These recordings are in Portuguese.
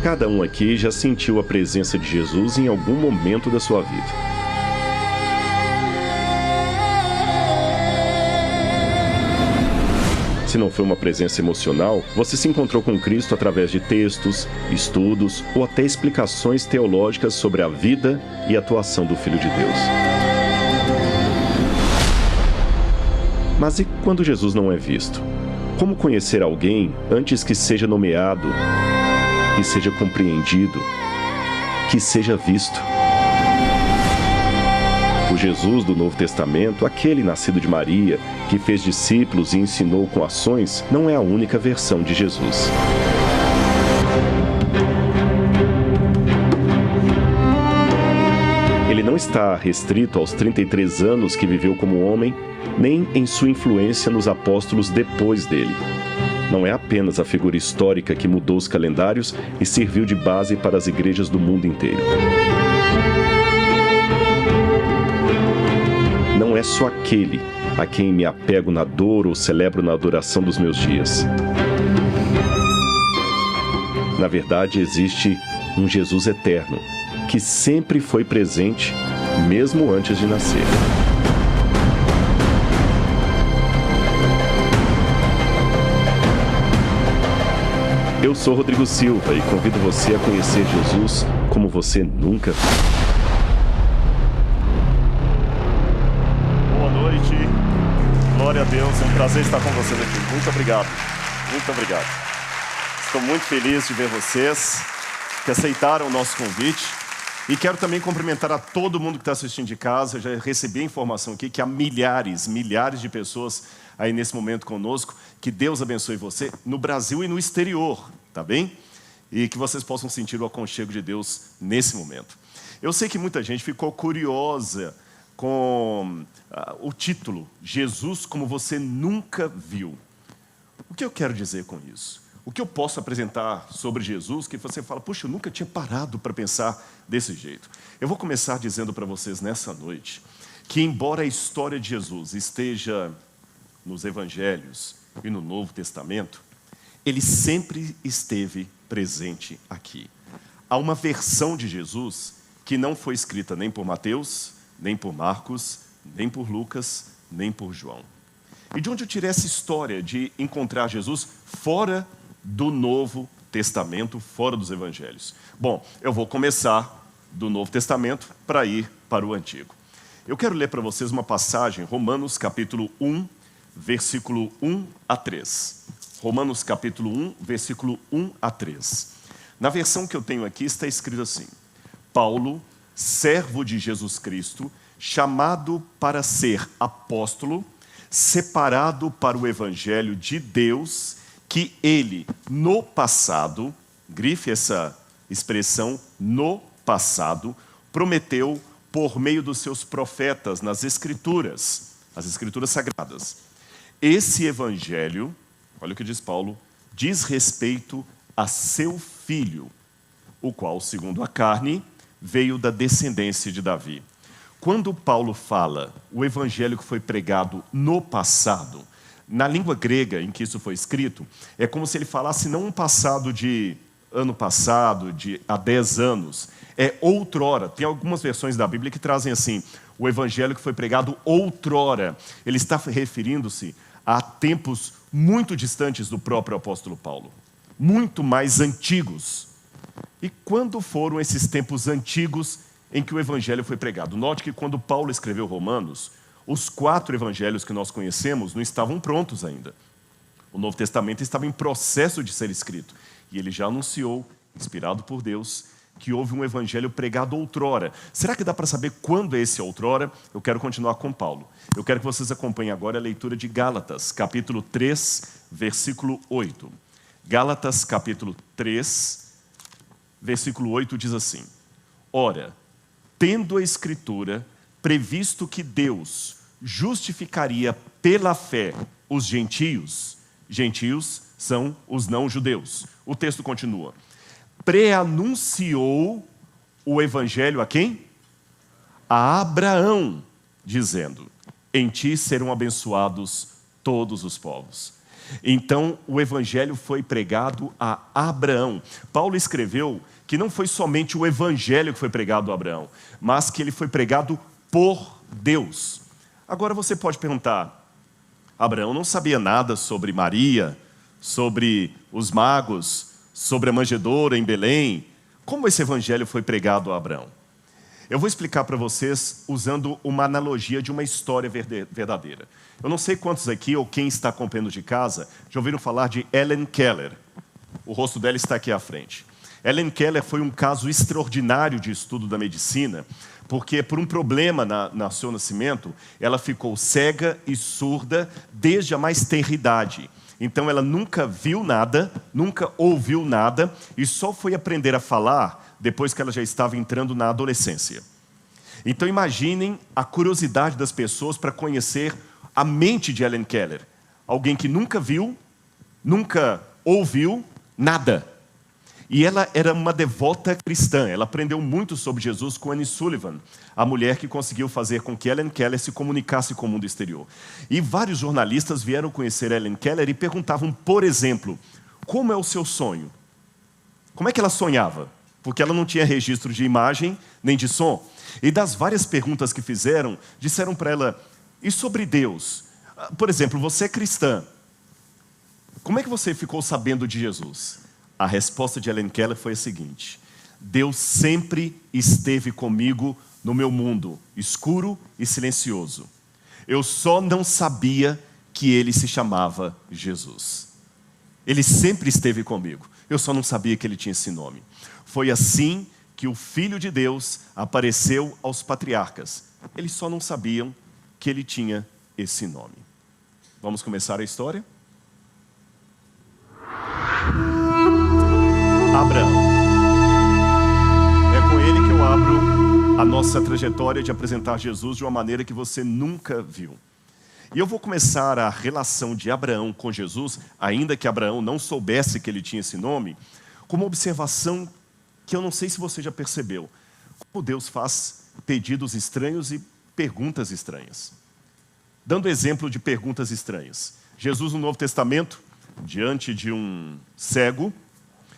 Cada um aqui já sentiu a presença de Jesus em algum momento da sua vida. Se não foi uma presença emocional, você se encontrou com Cristo através de textos, estudos ou até explicações teológicas sobre a vida e atuação do Filho de Deus. Mas e quando Jesus não é visto? Como conhecer alguém antes que seja nomeado, que seja compreendido, que seja visto? O Jesus do Novo Testamento, aquele nascido de Maria, que fez discípulos e ensinou com ações, não é a única versão de Jesus. Ele não está restrito aos 33 anos que viveu como homem, nem em sua influência nos apóstolos depois dele. Não é apenas a figura histórica que mudou os calendários e serviu de base para as igrejas do mundo inteiro. Não é só aquele a quem me apego na dor ou celebro na adoração dos meus dias. Na verdade, existe um Jesus eterno, que sempre foi presente, mesmo antes de nascer. Eu sou Rodrigo Silva e convido você a conhecer Jesus como você nunca viu. Boa noite, glória a Deus, é um prazer estar com vocês aqui. Muito obrigado, muito obrigado. Estou muito feliz de ver vocês que aceitaram o nosso convite e quero também cumprimentar a todo mundo que está assistindo de casa. Eu já recebi a informação aqui que há milhares de pessoas aí nesse momento conosco. Que Deus abençoe você no Brasil e no exterior, tá bem? E que vocês possam sentir o aconchego de Deus nesse momento. Eu sei que muita gente ficou curiosa com o título, Jesus como você nunca viu. O que eu quero dizer com isso? O que eu posso apresentar sobre Jesus que você fala, puxa, eu nunca tinha parado para pensar desse jeito. Eu vou começar dizendo para vocês nessa noite que embora a história de Jesus esteja nos Evangelhos e no Novo Testamento, ele sempre esteve presente aqui. Há uma versão de Jesus que não foi escrita nem por Mateus, nem por Marcos, nem por Lucas, nem por João. E de onde eu tirei essa história de encontrar Jesus fora do Novo Testamento, fora dos Evangelhos? Bom, eu vou começar do Novo Testamento para ir para o Antigo. Eu quero ler para vocês uma passagem, Romanos capítulo 1, versículo 1 a 3. Romanos capítulo 1, versículo 1 a 3. Na versão que eu tenho aqui está escrito assim: Paulo, servo de Jesus Cristo, chamado para ser apóstolo, separado para o evangelho de Deus, que ele, no passado, grife essa expressão, no passado, prometeu por meio dos seus profetas nas Escrituras, as Escrituras Sagradas. Esse evangelho, olha o que diz Paulo, diz respeito a seu filho, o qual, segundo a carne, veio da descendência de Davi. Quando Paulo fala o evangelho que foi pregado no passado, na língua grega em que isso foi escrito, é como se ele falasse não um passado de ano passado, de há 10 anos, é outrora. Tem algumas versões da Bíblia que trazem assim, o evangelho que foi pregado outrora. Ele está referindo-se a tempos muito distantes do próprio apóstolo Paulo, muito mais antigos. E quando foram esses tempos antigos em que o evangelho foi pregado? Note que quando Paulo escreveu Romanos, os 4 evangelhos que nós conhecemos não estavam prontos ainda. O Novo Testamento estava em processo de ser escrito. E ele já anunciou, inspirado por Deus, que houve um evangelho pregado outrora. Será que dá para saber quando é esse outrora? Eu quero continuar com Paulo. Eu quero que vocês acompanhem agora a leitura de Gálatas, capítulo 3, versículo 8. Gálatas, capítulo 3, versículo 8 diz assim: Ora, tendo a Escritura previsto que Deus justificaria pela fé os gentios, gentios são os não-judeus. O texto continua. Preanunciou o evangelho a quem? A Abraão, dizendo, em ti serão abençoados todos os povos. Então, o evangelho foi pregado a Abraão. Paulo escreveu que não foi somente o evangelho que foi pregado a Abraão, mas que ele foi pregado por Deus. Agora você pode perguntar, Abraão não sabia nada sobre Maria, sobre os magos, sobre a manjedoura em Belém. Como esse evangelho foi pregado a Abraão? Eu vou explicar para vocês usando uma analogia de uma história verdadeira. Eu não sei quantos aqui, ou quem está acompanhando de casa, já ouviram falar de Helen Keller. O rosto dela está aqui à frente. Helen Keller foi um caso extraordinário de estudo da medicina, porque por um problema no seu nascimento, ela ficou cega e surda desde a mais tenra idade. Então ela nunca viu nada, nunca ouviu nada, e só foi aprender a falar depois que ela já estava entrando na adolescência. Então imaginem a curiosidade das pessoas para conhecer a mente de Helen Keller. Alguém que nunca viu, nunca ouviu nada. E ela era uma devota cristã. Ela aprendeu muito sobre Jesus com Annie Sullivan, a mulher que conseguiu fazer com que Helen Keller se comunicasse com o mundo exterior. E vários jornalistas vieram conhecer Helen Keller e perguntavam, por exemplo, como é o seu sonho? Como é que ela sonhava? Porque ela não tinha registro de imagem nem de som. E das várias perguntas que fizeram, disseram para ela, e sobre Deus? Por exemplo, você é cristã. Como é que você ficou sabendo de Jesus? A resposta de Helen Keller foi a seguinte: Deus sempre esteve comigo no meu mundo, escuro e silencioso. Eu só não sabia que ele se chamava Jesus. Ele sempre esteve comigo. Eu só não sabia que ele tinha esse nome. Foi assim que o Filho de Deus apareceu aos patriarcas. Eles só não sabiam que ele tinha esse nome. Vamos começar a história? Abraão. É com ele que eu abro a nossa trajetória de apresentar Jesus de uma maneira que você nunca viu. E eu vou começar a relação de Abraão com Jesus, ainda que Abraão não soubesse que ele tinha esse nome, com uma observação que eu não sei se você já percebeu. Como Deus faz pedidos estranhos e perguntas estranhas. Dando exemplo de perguntas estranhas. Jesus no Novo Testamento, diante de um cego,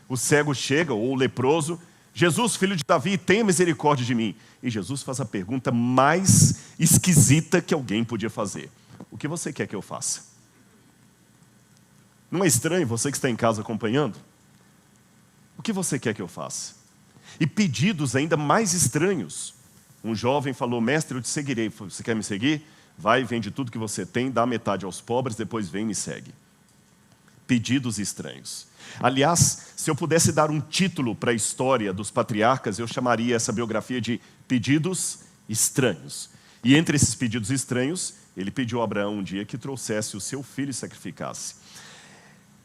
o cego chega, ou o leproso, Jesus, filho de Davi, tenha misericórdia de mim. E Jesus faz a pergunta mais esquisita que alguém podia fazer. O que você quer que eu faça? Não é estranho você que está em casa acompanhando? O que você quer que eu faça? E pedidos ainda mais estranhos. Um jovem falou, mestre, eu te seguirei. Você quer me seguir? Vai, vende tudo que você tem, dá metade aos pobres, depois vem e me segue. Pedidos estranhos. Aliás, se eu pudesse dar um título para a história dos patriarcas, eu chamaria essa biografia de Pedidos Estranhos. E entre esses pedidos estranhos, ele pediu a Abraão um dia que trouxesse o seu filho e sacrificasse.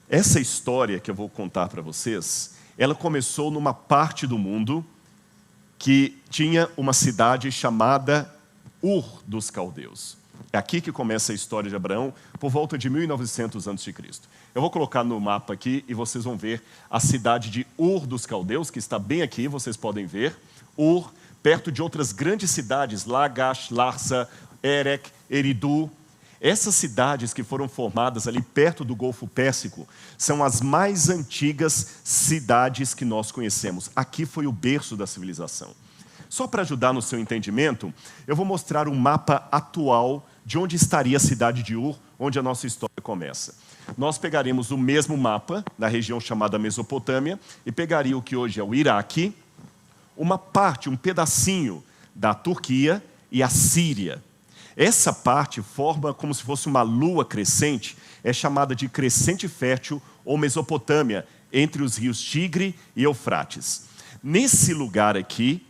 Essa história que eu vou contar para vocês, ela começou numa parte do mundo que tinha uma cidade chamada Ur dos Caldeus. É aqui que começa a história de Abraão, por volta de 1900 a.C. Eu vou colocar no mapa aqui e vocês vão ver a cidade de Ur dos Caldeus, que está bem aqui, vocês podem ver. Ur, perto de outras grandes cidades, Lagash, Larsa, Erech, Eridu. Essas cidades que foram formadas ali perto do Golfo Pérsico são as mais antigas cidades que nós conhecemos. Aqui foi o berço da civilização. Só para ajudar no seu entendimento, eu vou mostrar um mapa atual de onde estaria a cidade de Ur, onde a nossa história começa. Nós pegaremos o mesmo mapa, na região chamada Mesopotâmia, e pegaria o que hoje é o Iraque, uma parte, um pedacinho da Turquia e a Síria. Essa parte forma como se fosse uma lua crescente, é chamada de crescente fértil ou Mesopotâmia, entre os rios Tigre e Eufrates. Nesse lugar aqui,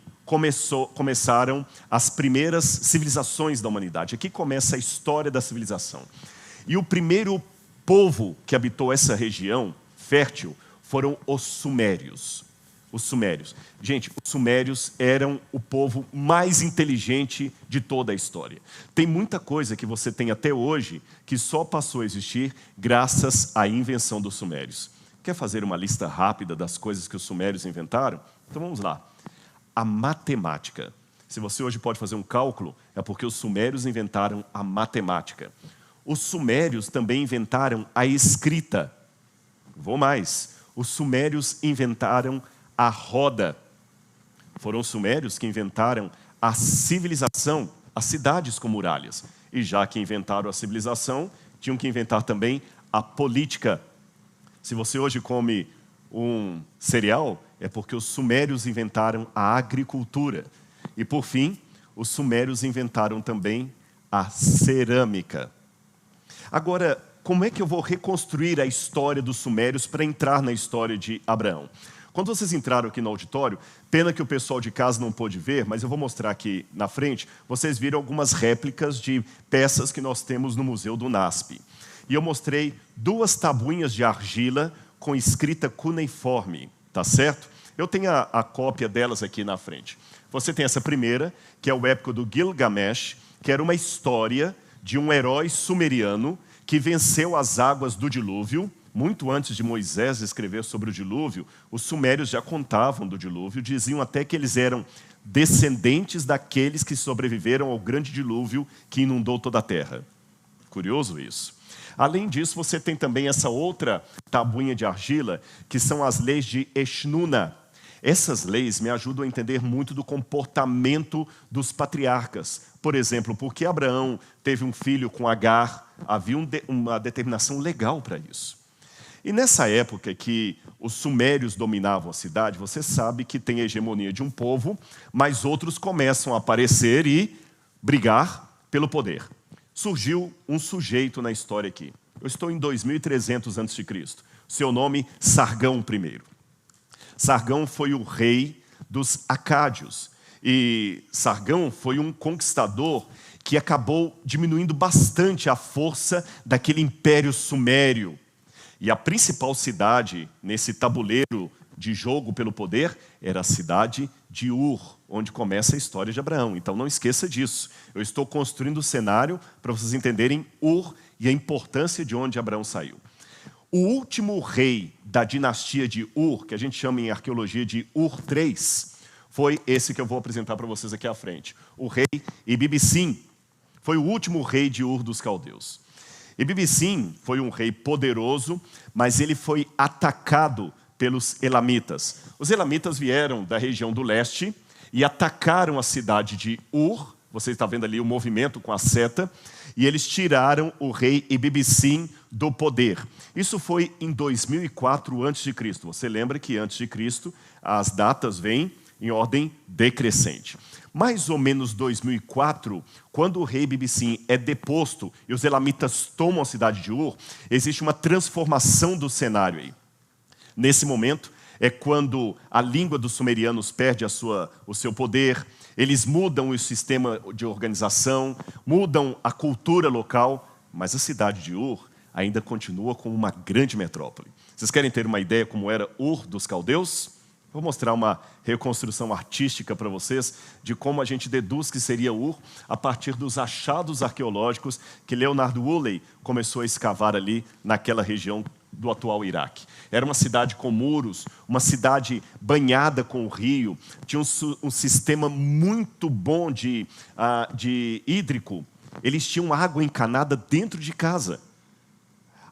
começaram as primeiras civilizações da humanidade. Aqui começa a história da civilização. E o primeiro povo que habitou essa região fértil foram os sumérios. Os sumérios. Gente, os sumérios eram o povo mais inteligente de toda a história. Tem muita coisa que você tem até hoje que só passou a existir graças à invenção dos sumérios. Quer fazer uma lista rápida das coisas que os sumérios inventaram? Então vamos lá. A matemática. Se você hoje pode fazer um cálculo, é porque os sumérios inventaram a matemática. os sumérios também inventaram a escrita. Vou mais, os sumérios inventaram a roda. Foram os sumérios que inventaram a civilização, as cidades com muralhas. E já que inventaram a civilização, tinham que inventar também a política. Se você hoje come um cereal, é porque os sumérios inventaram a agricultura. E, por fim, os sumérios inventaram também a cerâmica. Agora, como é que eu vou reconstruir a história dos sumérios para entrar na história de Abraão? Quando vocês entraram aqui no auditório, pena que o pessoal de casa não pôde ver, mas eu vou mostrar aqui na frente, vocês viram algumas réplicas de peças que nós temos no Museu do NASP. E eu mostrei 2 tabuinhas de argila com escrita cuneiforme, tá certo? Eu tenho a cópia delas aqui na frente. Você tem essa primeira, que é o épico do Gilgamesh, que era uma história de um herói sumeriano que venceu as águas do dilúvio. Muito antes de Moisés escrever sobre o dilúvio, os sumérios já contavam do dilúvio, diziam até que eles eram descendentes daqueles que sobreviveram ao grande dilúvio que inundou toda a terra. Curioso isso. Além disso, você tem também essa outra tabuinha de argila, que são as leis de Eshnuna. Essas leis me ajudam a entender muito do comportamento dos patriarcas. Por exemplo, porque Abraão teve um filho com Agar, havia uma determinação legal para isso. E nessa época que os sumérios dominavam a cidade, você sabe que tem a hegemonia de um povo, mas outros começam a aparecer e brigar pelo poder. Surgiu um sujeito na história aqui. Eu estou em 2300 a.C. Seu nome, Sargão I. Sargão foi o rei dos Acádios. E Sargão foi um conquistador que acabou diminuindo bastante a força daquele império sumério. E a principal cidade nesse tabuleiro de jogo pelo poder era a cidade de Ur, onde começa a história de Abraão. Então não esqueça disso. Eu estou construindo o cenário para vocês entenderem Ur e a importância de onde Abraão saiu. O último rei da dinastia de Ur, que a gente chama em arqueologia de Ur III, foi esse que eu vou apresentar para vocês aqui à frente. O rei Ibibicim foi o último rei de Ur dos caldeus. Ibibicim foi um rei poderoso, mas ele foi atacado pelos elamitas. Os elamitas vieram da região do leste e atacaram a cidade de Ur. Você está vendo ali o movimento com a seta. E eles tiraram o rei Ibibicim do poder. Isso foi em 2004 a.C. Você lembra que antes de Cristo as datas vêm em ordem decrescente. Mais ou menos 2004, quando o rei Ibibicim é deposto e os elamitas tomam a cidade de Ur, existe uma transformação do cenário aí. Nesse momento é quando a língua dos sumerianos perde o seu poder, eles mudam o sistema de organização, mudam a cultura local, mas a cidade de Ur ainda continua como uma grande metrópole. Vocês querem ter uma ideia como era Ur dos caldeus? Vou mostrar uma reconstrução artística para vocês de como a gente deduz que seria Ur a partir dos achados arqueológicos que Leonardo Woolley começou a escavar ali naquela região do atual Iraque. Era uma cidade com muros, uma cidade banhada com o rio, tinha um sistema muito bom de hídrico. Eles tinham água encanada dentro de casa.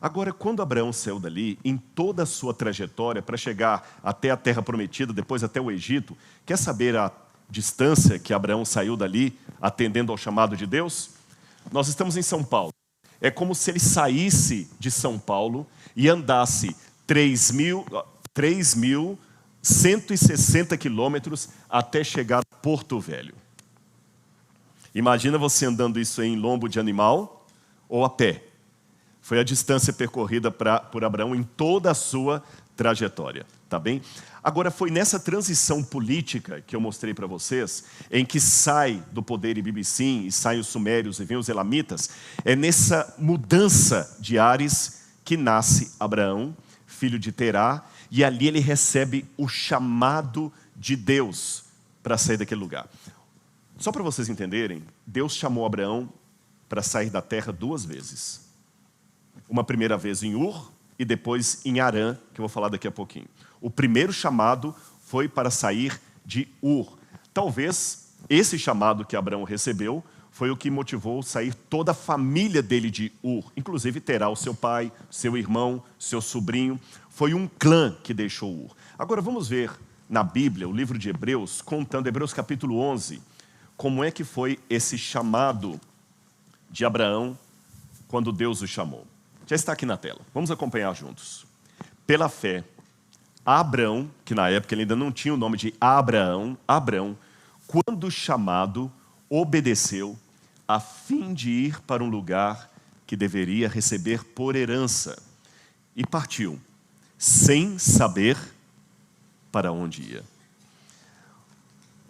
Agora, quando Abraão saiu dali, em toda a sua trajetória para chegar até a Terra Prometida, depois até o Egito, quer saber a distância que Abraão saiu dali, atendendo ao chamado de Deus? Nós estamos em São Paulo. É como se ele saísse de São Paulo e andasse 3.160 quilômetros até chegar a Porto Velho. Imagina você andando isso aí em lombo de animal ou a pé. Foi a distância percorrida por Abraão em toda a sua trajetória, tá bem? Agora, foi nessa transição política que eu mostrei para vocês, em que sai do poder Ibibicim e saem os sumérios e vêm os elamitas, é nessa mudança de ares que nasce Abraão, filho de Terá, e ali ele recebe o chamado de Deus para sair daquele lugar. Só para vocês entenderem, Deus chamou Abraão para sair da terra 2 vezes. Uma primeira vez em Ur e depois em Harã, que eu vou falar daqui a pouquinho. O primeiro chamado foi para sair de Ur. Talvez esse chamado que Abraão recebeu foi o que motivou sair toda a família dele de Ur. Inclusive Terá, o seu pai, seu irmão, seu sobrinho. Foi um clã que deixou Ur. Agora vamos ver na Bíblia, o livro de Hebreus, contando, Hebreus capítulo 11, como é que foi esse chamado de Abraão quando Deus o chamou. Já está aqui na tela. Vamos acompanhar juntos. Pela fé, Abrão, que na época ele ainda não tinha o nome de Abraão, quando chamado, obedeceu a fim de ir para um lugar que deveria receber por herança. E partiu, sem saber para onde ia.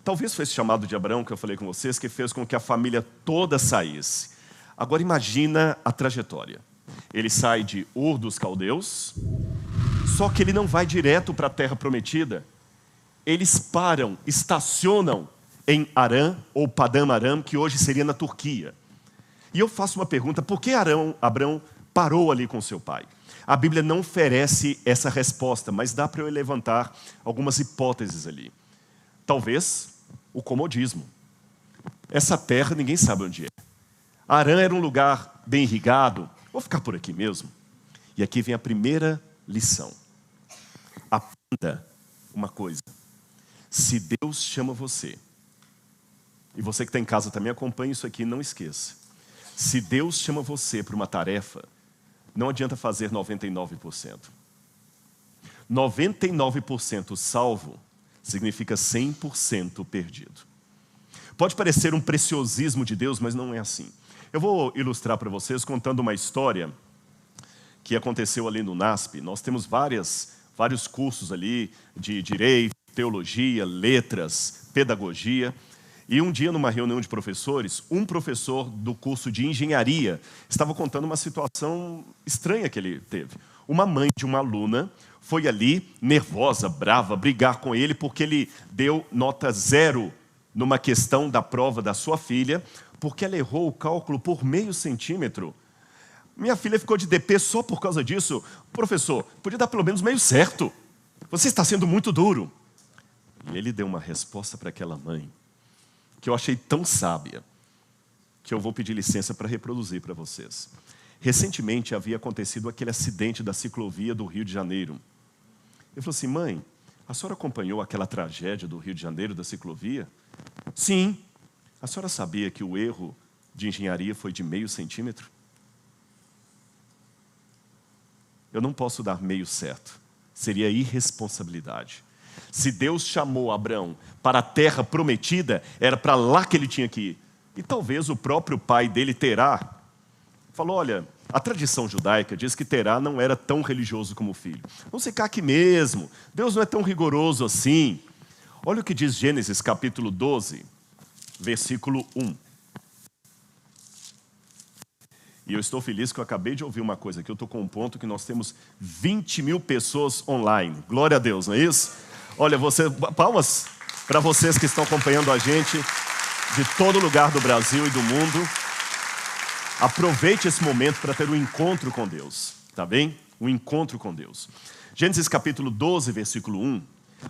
Talvez foi esse chamado de Abraão que eu falei com vocês, que fez com que a família toda saísse. Agora imagina a trajetória. Ele sai de Ur dos Caldeus, só que ele não vai direto para a terra prometida. Eles param, estacionam em Arã, ou Padã Arã, que hoje seria na Turquia. E eu faço uma pergunta, por que Abrão parou ali com seu pai? A Bíblia não oferece essa resposta, mas dá para eu levantar algumas hipóteses ali. Talvez o comodismo. Essa terra ninguém sabe onde é. Arã era um lugar bem irrigado, vou ficar por aqui mesmo. E aqui vem a primeira lição. Aprenda uma coisa. Se Deus chama você, e você que está em casa também acompanha isso aqui, não esqueça. Se Deus chama você para uma tarefa, não adianta fazer 99%. 99% salvo significa 100% perdido. Pode parecer um preciosismo de Deus, mas não é assim. Eu vou ilustrar para vocês contando uma história que aconteceu ali no NASP. Nós temos vários cursos ali de direito, teologia, letras, pedagogia. E um dia, numa reunião de professores, um professor do curso de engenharia estava contando uma situação estranha que ele teve. Uma mãe de uma aluna foi ali, nervosa, brava, brigar com ele porque ele deu nota 0 numa questão da prova da sua filha, porque ela errou o cálculo por meio centímetro. Minha filha ficou de DP só por causa disso. Professor, podia dar pelo menos meio certo. Você está sendo muito duro. E ele deu uma resposta para aquela mãe, que eu achei tão sábia, que eu vou pedir licença para reproduzir para vocês. Recentemente havia acontecido aquele acidente da ciclovia do Rio de Janeiro. Ele falou assim, mãe, a senhora acompanhou aquela tragédia do Rio de Janeiro, da ciclovia? Sim. A senhora sabia que o erro de engenharia foi de meio centímetro? Eu não posso dar meio certo. Seria irresponsabilidade. Se Deus chamou Abrão para a terra prometida, era para lá que ele tinha que ir. E talvez o próprio pai dele, Terá, falou, olha, a tradição judaica diz que Terá não era tão religioso como o filho. Vamos ficar aqui mesmo. Deus não é tão rigoroso assim. Olha o que diz Gênesis capítulo 12, versículo 1. E eu estou feliz que eu acabei de ouvir uma coisa aqui. Eu estou com um ponto que nós temos 20 mil pessoas online. Glória a Deus, não é isso? Olha, palmas para vocês que estão acompanhando a gente de todo lugar do Brasil e do mundo. Aproveite esse momento para ter um encontro com Deus, tá bem? Um encontro com Deus. Gênesis capítulo 12, versículo 1.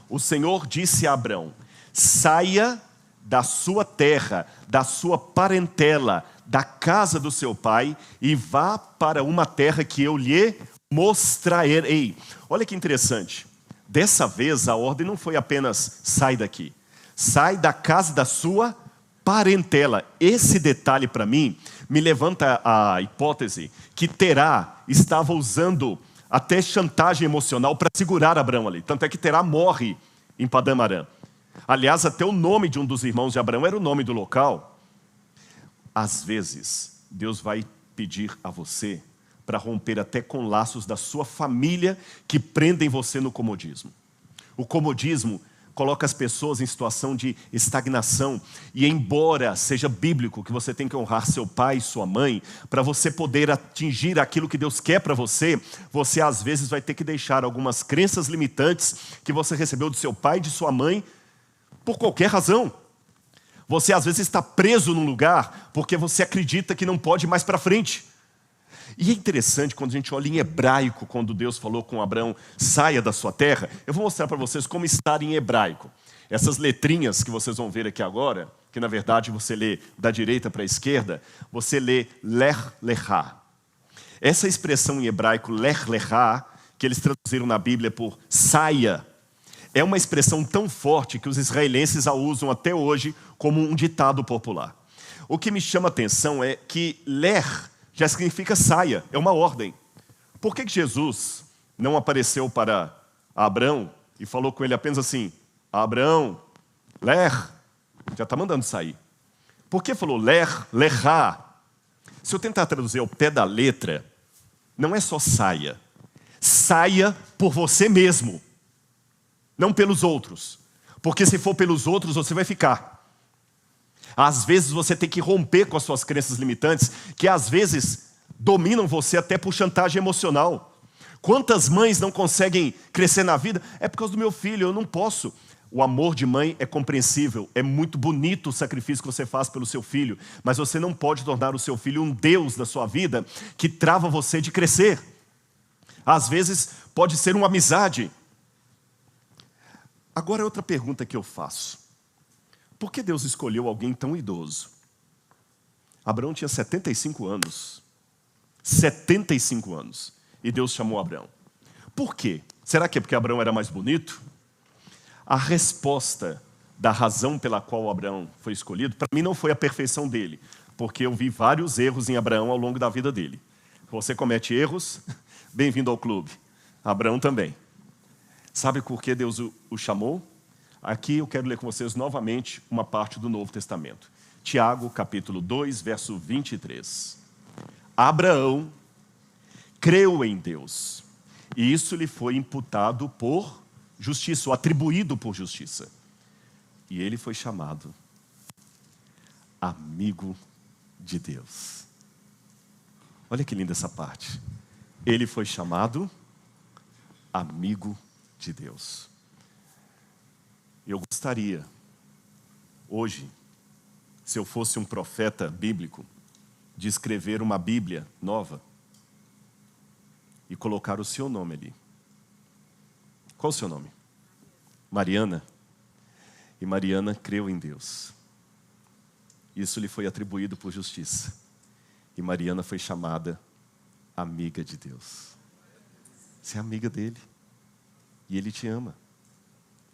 O Senhor disse a Abrão, saia da sua terra, da sua parentela, da casa do seu pai e vá para uma terra que eu lhe mostrarei. Olha que interessante. Dessa vez a ordem não foi apenas sai daqui. Sai da casa da sua parentela. Esse detalhe para mim me levanta a hipótese que Terá estava usando até chantagem emocional para segurar Abrão ali. Tanto é que Terá morre em Padã Arã. Aliás, até o nome de um dos irmãos de Abrão era o nome do local. Às vezes, Deus vai pedir a você para romper até com laços da sua família que prendem você no comodismo. O comodismo coloca as pessoas em situação de estagnação. E embora seja bíblico que você tem que honrar seu pai e sua mãe, para você poder atingir aquilo que Deus quer para você, você às vezes vai ter que deixar algumas crenças limitantes que você recebeu do seu pai e de sua mãe por qualquer razão. Você às vezes está preso num lugar porque você acredita que não pode ir mais para frente. E é interessante quando a gente olha em hebraico, quando Deus falou com Abraão, saia da sua terra. Eu vou mostrar para vocês como estar em hebraico. Essas letrinhas que vocês vão ver aqui agora, que na verdade você lê da direita para a esquerda, você lê Lech Lechá. Essa expressão em hebraico Lech Lechá, que eles traduziram na Bíblia por saia, é uma expressão tão forte que os israelenses a usam até hoje como um ditado popular. O que me chama a atenção é que Lech já significa saia, é uma ordem. Por que Jesus não apareceu para Abraão e falou com ele apenas assim, Abraão, Lech, já está mandando sair. Por que falou Lech Lechá? Se eu tentar traduzir ao pé da letra, não é só saia. Saia por você mesmo, não pelos outros. Porque se for pelos outros, você vai ficar. Às vezes você tem que romper com as suas crenças limitantes, que às vezes dominam você até por chantagem emocional. Quantas mães não conseguem crescer na vida? É por causa do meu filho, eu não posso. O amor de mãe é compreensível, é muito bonito o sacrifício que você faz pelo seu filho, mas você não pode tornar o seu filho um Deus da sua vida que trava você de crescer. Às vezes pode ser uma amizade. Agora outra pergunta que eu faço. Por que Deus escolheu alguém tão idoso? Abraão tinha 75 anos. 75 anos. E Deus chamou Abraão. Por quê? Será que é porque Abraão era mais bonito? A resposta da razão pela qual Abraão foi escolhido, para mim não foi a perfeição dele, porque eu vi vários erros em Abraão ao longo da vida dele. Você comete erros, bem-vindo ao clube. Abraão também. Sabe por que Deus o chamou? Aqui eu quero ler com vocês novamente uma parte do Novo Testamento. Tiago, capítulo 2, verso 23. Abraão creu em Deus, e isso lhe foi imputado por justiça, ou atribuído por justiça. E ele foi chamado amigo de Deus. Olha que linda essa parte. Ele foi chamado amigo de Deus. Eu gostaria, hoje, se eu fosse um profeta bíblico, de escrever uma Bíblia nova e colocar o seu nome ali. Qual o seu nome? Mariana. E Mariana creu em Deus. Isso lhe foi atribuído por justiça. E Mariana foi chamada amiga de Deus. Você é amiga dele. E ele te ama.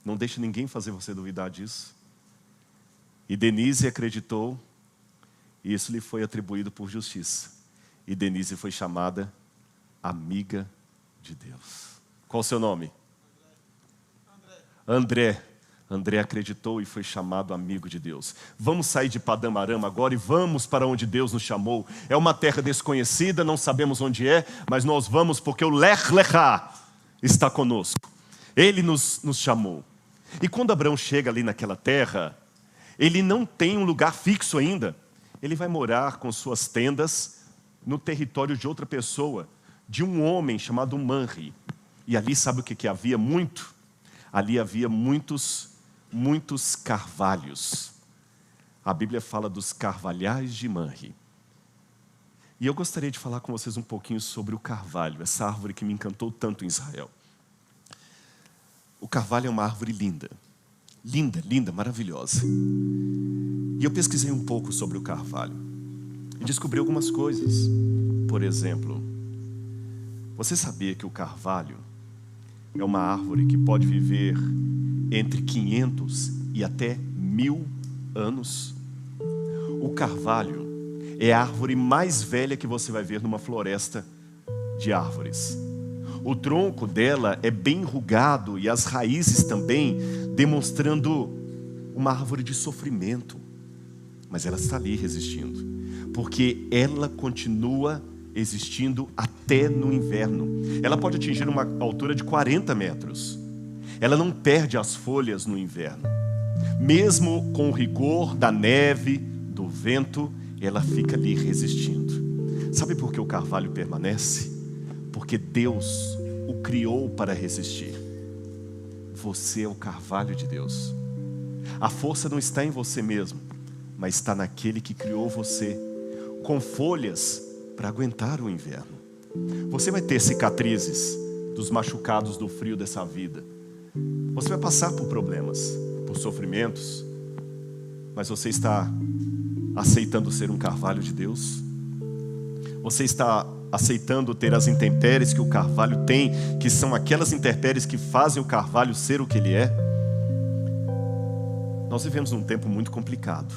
Não deixe ninguém fazer você duvidar disso. E Denise acreditou, e isso lhe foi atribuído por justiça. E Denise foi chamada amiga de Deus. Qual o seu nome? André. André acreditou e foi chamado amigo de Deus. Vamos sair de Padã Arã agora e vamos para onde Deus nos chamou. É uma terra desconhecida, não sabemos onde é, mas nós vamos porque o Lech Lechá está conosco. Ele nos chamou. E quando Abraão chega ali naquela terra, ele não tem um lugar fixo ainda. Ele vai morar com suas tendas no território de outra pessoa, de um homem chamado Manre. E ali sabe o que havia muito? Ali havia muitos carvalhos. A Bíblia fala dos carvalhais de Manre. E eu gostaria de falar com vocês um pouquinho sobre o carvalho, essa árvore que me encantou tanto em Israel. O carvalho é uma árvore linda. Linda, linda, maravilhosa. E eu pesquisei um pouco sobre o carvalho e descobri algumas coisas. Por exemplo, você sabia que o carvalho é uma árvore que pode viver entre 500 e até 1000 anos? O carvalho é a árvore mais velha que você vai ver numa floresta de árvores. O tronco dela é bem enrugado e as raízes também, demonstrando uma árvore de sofrimento. Mas ela está ali resistindo, porque ela continua existindo até no inverno. Ela pode atingir uma altura de 40 metros. Ela não perde as folhas no inverno. Mesmo com o rigor da neve, do vento, ela fica ali resistindo. Sabe por que o carvalho permanece? Porque Deus o criou para resistir. Você é o carvalho de Deus. A força não está em você mesmo, mas está naquele que criou você, com folhas para aguentar o inverno. Você vai ter cicatrizes dos machucados do frio dessa vida. Você vai passar por problemas, por por sofrimentos, mas você está aceitando ser um carvalho de Deus? Você está aceitando ter as intempéries que o carvalho tem, que são aquelas intempéries que fazem o carvalho ser o que ele é? Nós vivemos num tempo muito complicado.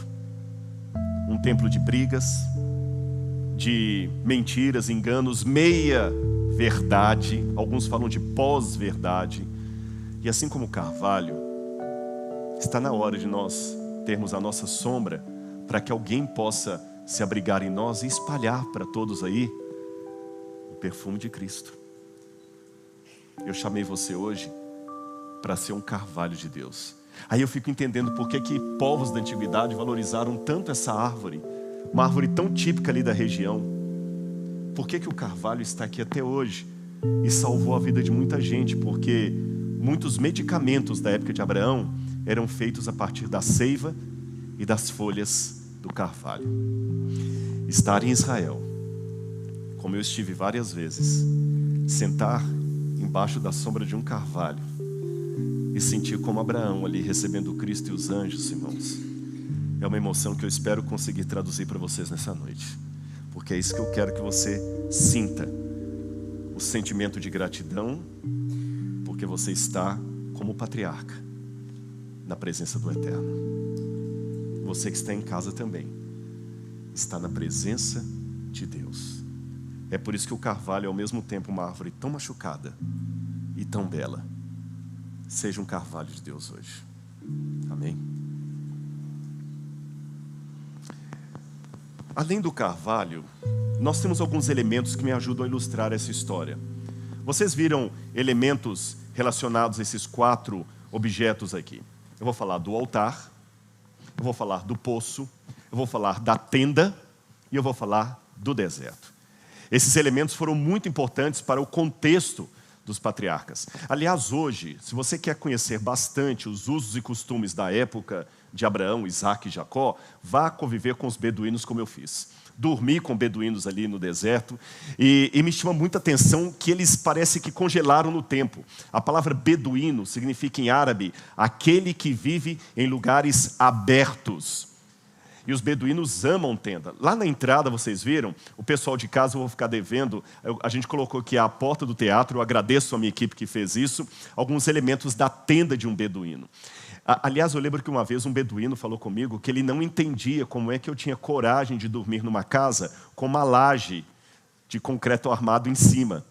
Um tempo de brigas, de mentiras, enganos, meia verdade, alguns falam de pós-verdade. E assim como o carvalho, está na hora de nós termos a nossa sombra, para que alguém possa se abrigar em nós e espalhar para todos aí o perfume de Cristo. Eu chamei você hoje para ser um carvalho de Deus. Aí eu fico entendendo por que povos da antiguidade valorizaram tanto essa árvore, uma árvore tão típica ali da região. Por que o carvalho está aqui até hoje e salvou a vida de muita gente? Porque muitos medicamentos da época de Abraão eram feitos a partir da seiva e das folhas do carvalho. Estar em Israel, como eu estive várias vezes, sentar embaixo da sombra de um carvalho e sentir como Abraão ali recebendo o Cristo e os anjos, irmãos, é uma emoção que eu espero conseguir traduzir para vocês nessa noite, porque é isso que eu quero que você sinta, o sentimento de gratidão, porque você está como patriarca na presença do Eterno. Você que está em casa também está na presença de Deus. É por isso que o carvalho é ao mesmo tempo uma árvore tão machucada e tão bela. Seja um carvalho de Deus hoje. Amém? Além do carvalho, nós temos alguns elementos que me ajudam a ilustrar essa história. Vocês viram elementos relacionados a esses 4 objetos aqui. Eu vou falar do altar, eu vou falar do poço, eu vou falar da tenda e eu vou falar do deserto. Esses elementos foram muito importantes para o contexto dos patriarcas. Aliás, hoje, se você quer conhecer bastante os usos e costumes da época de Abraão, Isaac e Jacó, vá conviver com os beduínos como eu fiz. Dormi com beduínos ali no deserto e me chama muita atenção que eles parecem que congelaram no tempo. A palavra beduíno significa em árabe aquele que vive em lugares abertos. E os beduínos amam tenda. Lá na entrada, vocês viram, o pessoal de casa, eu vou ficar devendo, a gente colocou aqui à porta do teatro, eu agradeço a minha equipe que fez isso, alguns elementos da tenda de um beduíno. Aliás, eu lembro que uma vez um beduíno falou comigo que ele não entendia como é que eu tinha coragem de dormir numa casa com uma laje de concreto armado em cima.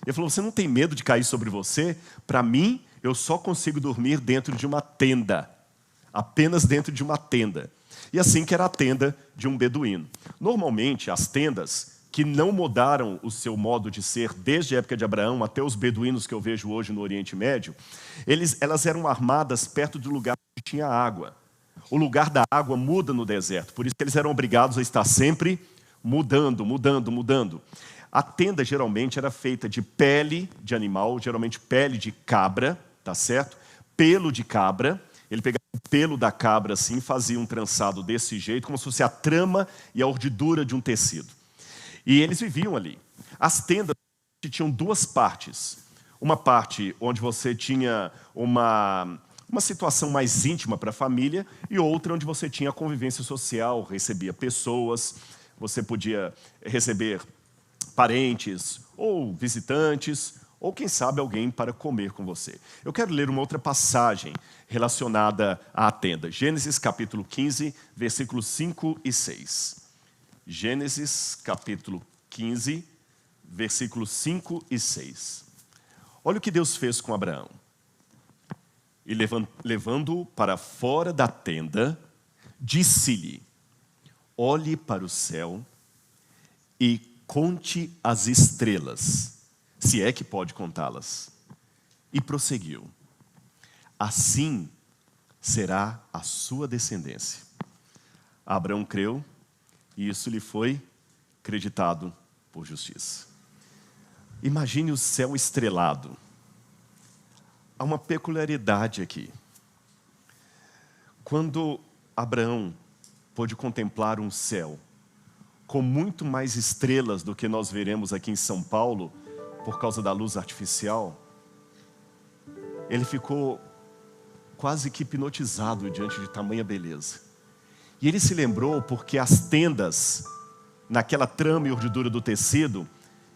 Ele falou, você não tem medo de cair sobre você? Para mim, eu só consigo dormir dentro de uma tenda. Apenas dentro de uma tenda. E assim que era a tenda de um beduíno. Normalmente, as tendas que não mudaram o seu modo de ser desde a época de Abraão até os beduínos que eu vejo hoje no Oriente Médio, elas eram armadas perto do lugar onde tinha água. O lugar da água muda no deserto, por isso que eles eram obrigados a estar sempre mudando. A tenda geralmente era feita de pele de animal, geralmente pele de cabra, tá certo? Pelo de cabra. Ele pegava o pelo da cabra assim, fazia um trançado desse jeito, como se fosse a trama e a urdidura de um tecido. E eles viviam ali. As tendas tinham 2 partes. Uma parte onde você tinha uma situação mais íntima para a família e outra onde você tinha convivência social, recebia pessoas, você podia receber parentes ou visitantes, ou quem sabe alguém para comer com você. Eu quero ler uma outra passagem relacionada à tenda. Gênesis capítulo 15, versículos 5 e 6. Gênesis capítulo 15, versículos 5 e 6. Olha o que Deus fez com Abraão. E levando-o para fora da tenda, disse-lhe, olhe para o céu e conte as estrelas, se é que pode contá-las. E prosseguiu, assim será a sua descendência. Abraão creu, e isso lhe foi creditado por justiça. Imagine o céu estrelado. Há uma peculiaridade aqui. Quando Abraão pôde contemplar um céu com muito mais estrelas do que nós veremos aqui em São Paulo, por causa da luz artificial, ele ficou quase que hipnotizado diante de tamanha beleza. E ele se lembrou porque as tendas, naquela trama e urdidura do tecido,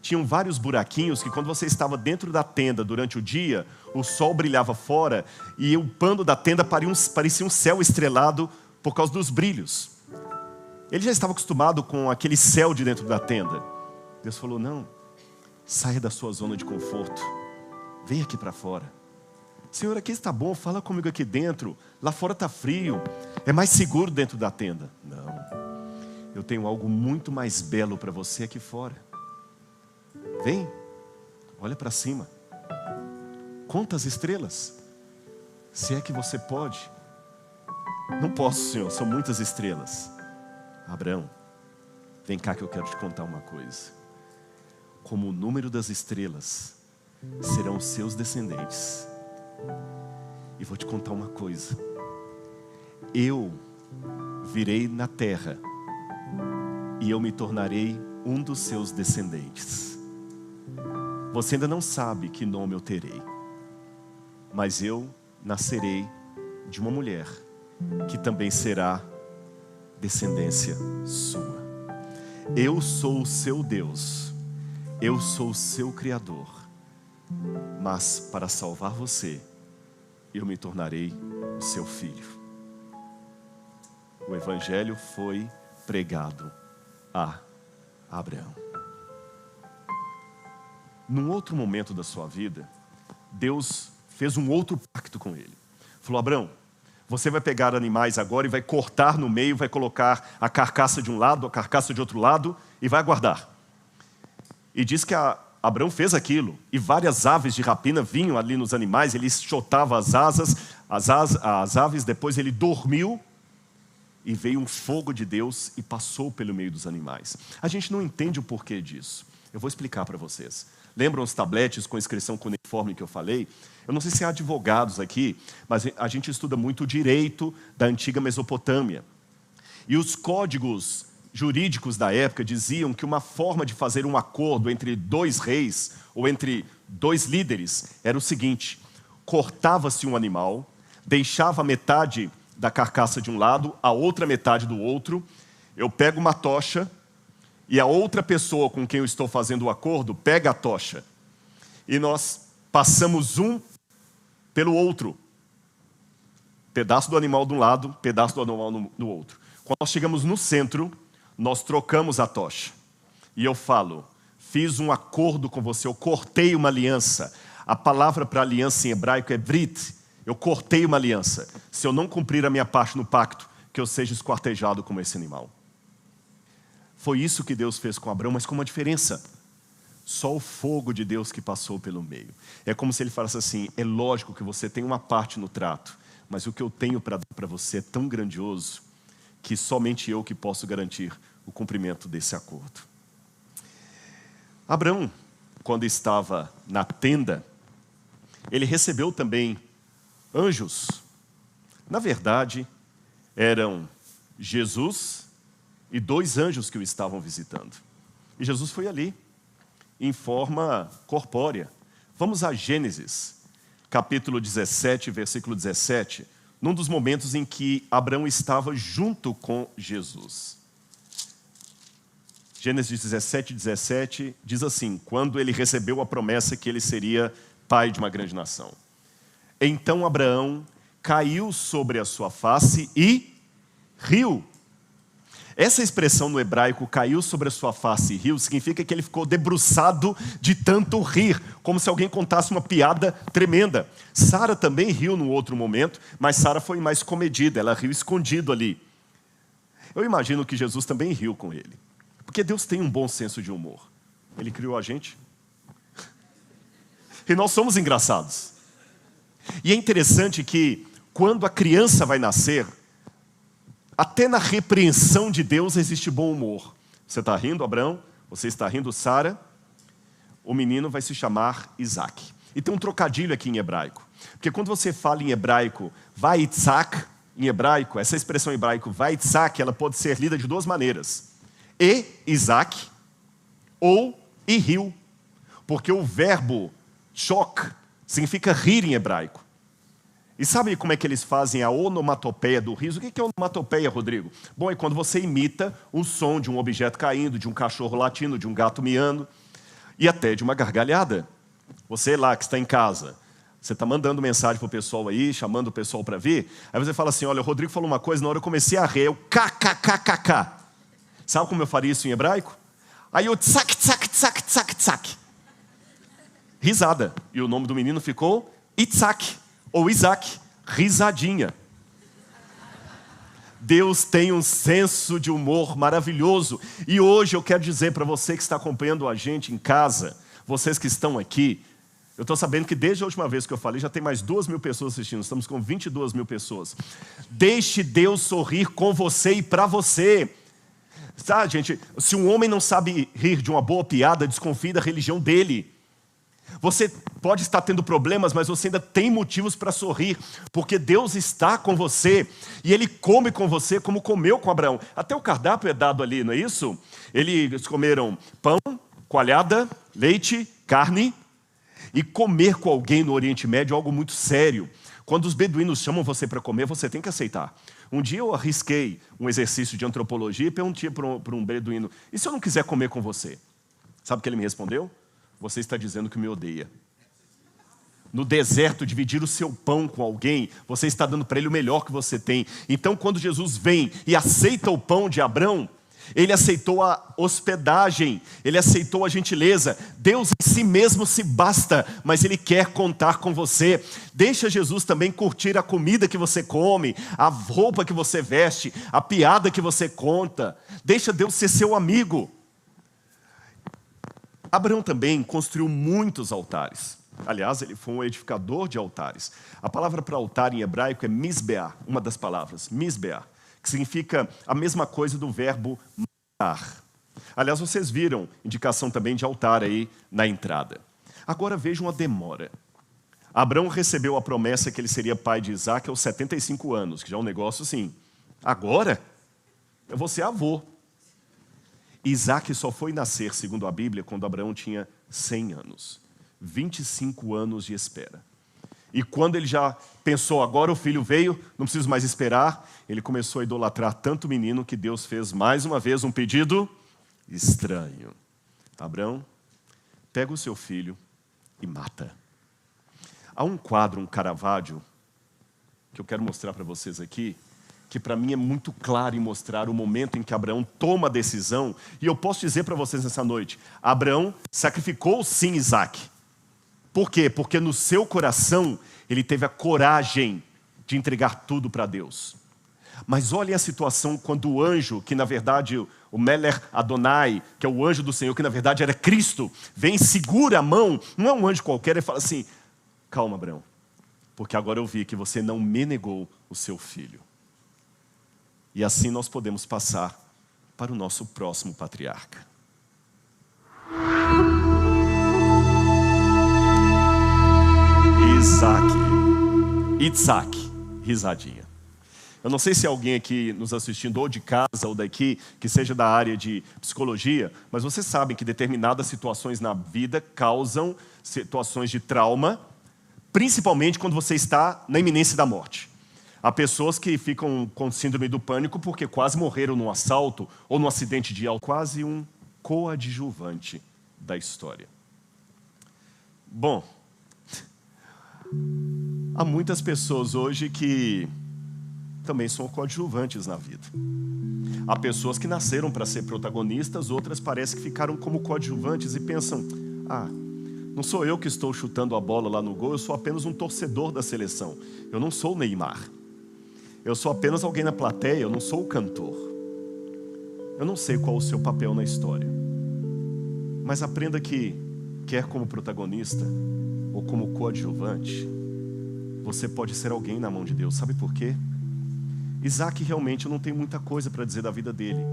tinham vários buraquinhos que quando você estava dentro da tenda durante o dia, o sol brilhava fora e o pano da tenda parecia um céu estrelado por causa dos brilhos. Ele já estava acostumado com aquele céu de dentro da tenda. Deus falou, não, saia da sua zona de conforto, vem aqui para fora. Senhor, aqui está bom, fala comigo aqui dentro, lá fora está frio, é mais seguro dentro da tenda. Não, eu tenho algo muito mais belo para você aqui fora. Vem, olha para cima, conta as estrelas, se é que você pode. Não posso, Senhor, são muitas estrelas. Abraão, vem cá que eu quero te contar uma coisa. Como o número das estrelas serão os seus descendentes. E vou te contar uma coisa. Eu virei na terra e eu me tornarei um dos seus descendentes. Você ainda não sabe que nome eu terei, mas eu nascerei de uma mulher que também será descendência sua. Eu sou o seu Deus, eu sou o seu Criador, mas para salvar você, eu me tornarei o seu filho. O Evangelho foi pregado a Abraão. Num outro momento da sua vida, Deus fez um outro pacto com ele. Falou, Abraão, você vai pegar animais agora e vai cortar no meio, vai colocar a carcaça de um lado, a carcaça de outro lado e vai guardar. E diz que Abraão fez aquilo e várias aves de rapina vinham ali nos animais, ele chotava as aves, depois ele dormiu e veio um fogo de Deus e passou pelo meio dos animais. A gente não entende o porquê disso. Eu vou explicar para vocês. Lembram os tabletes com inscrição cuneiforme que eu falei? Eu não sei se há advogados aqui, mas a gente estuda muito o direito da antiga Mesopotâmia. E os códigos jurídicos da época diziam que uma forma de fazer um acordo entre dois reis ou entre dois líderes era o seguinte: cortava-se um animal, deixava metade da carcaça de um lado, a outra metade do outro, eu pego uma tocha e a outra pessoa com quem eu estou fazendo o acordo pega a tocha e nós passamos um pelo outro, pedaço do animal de um lado, pedaço do animal no outro. Quando nós chegamos no centro, nós trocamos a tocha e eu falo, fiz um acordo com você, eu cortei uma aliança. A palavra para aliança em hebraico é brit. Eu cortei uma aliança. Se eu não cumprir a minha parte no pacto, que eu seja esquartejado como esse animal. Foi isso que Deus fez com Abraão, mas com uma diferença. Só o fogo de Deus que passou pelo meio. É como se ele falasse assim, é lógico que você tem uma parte no trato, mas o que eu tenho para dar para você é tão grandioso que somente eu que posso garantir o cumprimento desse acordo. Abraão, quando estava na tenda, ele recebeu também anjos. Na verdade, eram Jesus e 2 anjos que o estavam visitando. E Jesus foi ali, em forma corpórea. Vamos a Gênesis, capítulo 17, versículo 17, num dos momentos em que Abraão estava junto com Jesus. Gênesis 17, 17, diz assim, quando ele recebeu a promessa que ele seria pai de uma grande nação. Então Abraão caiu sobre a sua face e riu. Essa expressão no hebraico, caiu sobre a sua face e riu, significa que ele ficou debruçado de tanto rir, como se alguém contasse uma piada tremenda. Sara também riu num outro momento, mas Sara foi mais comedida, ela riu escondido ali. Eu imagino que Jesus também riu com ele, porque Deus tem um bom senso de humor. Ele criou a gente e nós somos engraçados. E é interessante que quando a criança vai nascer, até na repreensão de Deus existe bom humor. Você está rindo, Abraão? Você está rindo, Sara? O menino vai se chamar Isaac. E tem um trocadilho aqui em hebraico. Porque quando você fala em hebraico, Vaitzak, em hebraico, essa expressão em hebraico, Vaitzak, ela pode ser lida de 2 maneiras. E Isaac, ou e riu. Porque o verbo chok significa rir em hebraico. E sabe como é que eles fazem a onomatopeia do riso? O que é onomatopeia, Rodrigo? Bom, é quando você imita o som de um objeto caindo, de um cachorro latindo, de um gato miando e até de uma gargalhada. Você lá que está em casa, você está mandando mensagem para o pessoal aí, chamando o pessoal para vir, aí você fala assim, olha, o Rodrigo falou uma coisa, na hora eu comecei a rir, eu kkkk. Sabe como eu faria isso em hebraico? Aí eu tsak, tsak, tsak, tsak, tsak. Risada. E o nome do menino ficou Itzak, ou Isaac, risadinha. Deus tem um senso de humor maravilhoso. E hoje eu quero dizer para você que está acompanhando a gente em casa, vocês que estão aqui, eu estou sabendo que desde a última vez que eu falei, já tem mais 2.000 pessoas assistindo, estamos com 22.000 pessoas. Deixe Deus sorrir com você e para você. Sabe, gente, se um homem não sabe rir de uma boa piada, desconfie da religião dele. Você pode estar tendo problemas, mas você ainda tem motivos para sorrir, porque Deus está com você, e Ele come com você como comeu com Abraão. Até o cardápio é dado ali, não é isso? Eles comeram pão, coalhada, leite, carne, e comer com alguém no Oriente Médio é algo muito sério. Quando os beduínos chamam você para comer, você tem que aceitar. Um dia eu arrisquei um exercício de antropologia e perguntei para um beduíno, e se eu não quiser comer com você? Sabe o que ele me respondeu? Você está dizendo que me odeia. No deserto, dividir o seu pão com alguém, você está dando para ele o melhor que você tem. Então, quando Jesus vem e aceita o pão de Abrão, ele aceitou a hospedagem, ele aceitou a gentileza. Deus em si mesmo se basta, mas Ele quer contar com você. Deixa Jesus também curtir a comida que você come, a roupa que você veste, a piada que você conta. Deixa Deus ser seu amigo. Abraão também construiu muitos altares. Aliás, ele foi um edificador de altares. A palavra para altar em hebraico é misbeah, uma das palavras, misbeah, que significa a mesma coisa do verbo matar. Aliás, vocês viram indicação também de altar aí na entrada. Agora vejam a demora. Abraão recebeu a promessa que ele seria pai de Isaac aos 75 anos, que já é um negócio assim. Agora, eu vou ser avô. Isaac só foi nascer, segundo a Bíblia, quando Abraão tinha 100 anos. 25 anos de espera. E quando ele já pensou, agora o filho veio, não preciso mais esperar, ele começou a idolatrar tanto o menino que Deus fez mais uma vez um pedido estranho. Abraão, pega o seu filho e mata. Há um quadro, um Caravaggio, que eu quero mostrar para vocês aqui, que para mim é muito claro em mostrar o momento em que Abraão toma a decisão. E eu posso dizer para vocês nessa noite, Abraão sacrificou sim Isaac. Por quê? Porque no seu coração ele teve a coragem de entregar tudo para Deus. Mas olhem a situação quando o anjo, que na verdade o Melech Adonai, que é o anjo do Senhor, que na verdade era Cristo, vem, segura a mão, não é um anjo qualquer, ele fala assim, calma Abraão, porque agora eu vi que você não me negou o seu filho. E assim nós podemos passar para o nosso próximo patriarca. Itzak, risadinha. Eu não sei se alguém aqui nos assistindo, ou de casa ou daqui, que seja da área de psicologia, mas vocês sabem que determinadas situações na vida causam situações de trauma, principalmente quando você está na iminência da morte. Há pessoas que ficam com síndrome do pânico porque quase morreram num assalto ou num acidente de auto. Quase um coadjuvante da história. Bom, há muitas pessoas hoje que também são coadjuvantes na vida. Há pessoas que nasceram para ser protagonistas, outras parecem que ficaram como coadjuvantes e pensam, não sou eu que estou chutando a bola lá no gol, eu sou apenas um torcedor da seleção. Eu não sou o Neymar. Eu sou apenas alguém na plateia, eu não sou o cantor. Eu não sei qual o seu papel na história. Mas aprenda que, quer como protagonista ou como coadjuvante, você pode ser alguém na mão de Deus. Sabe por quê? Isaac realmente não tem muita coisa para dizer da vida dele.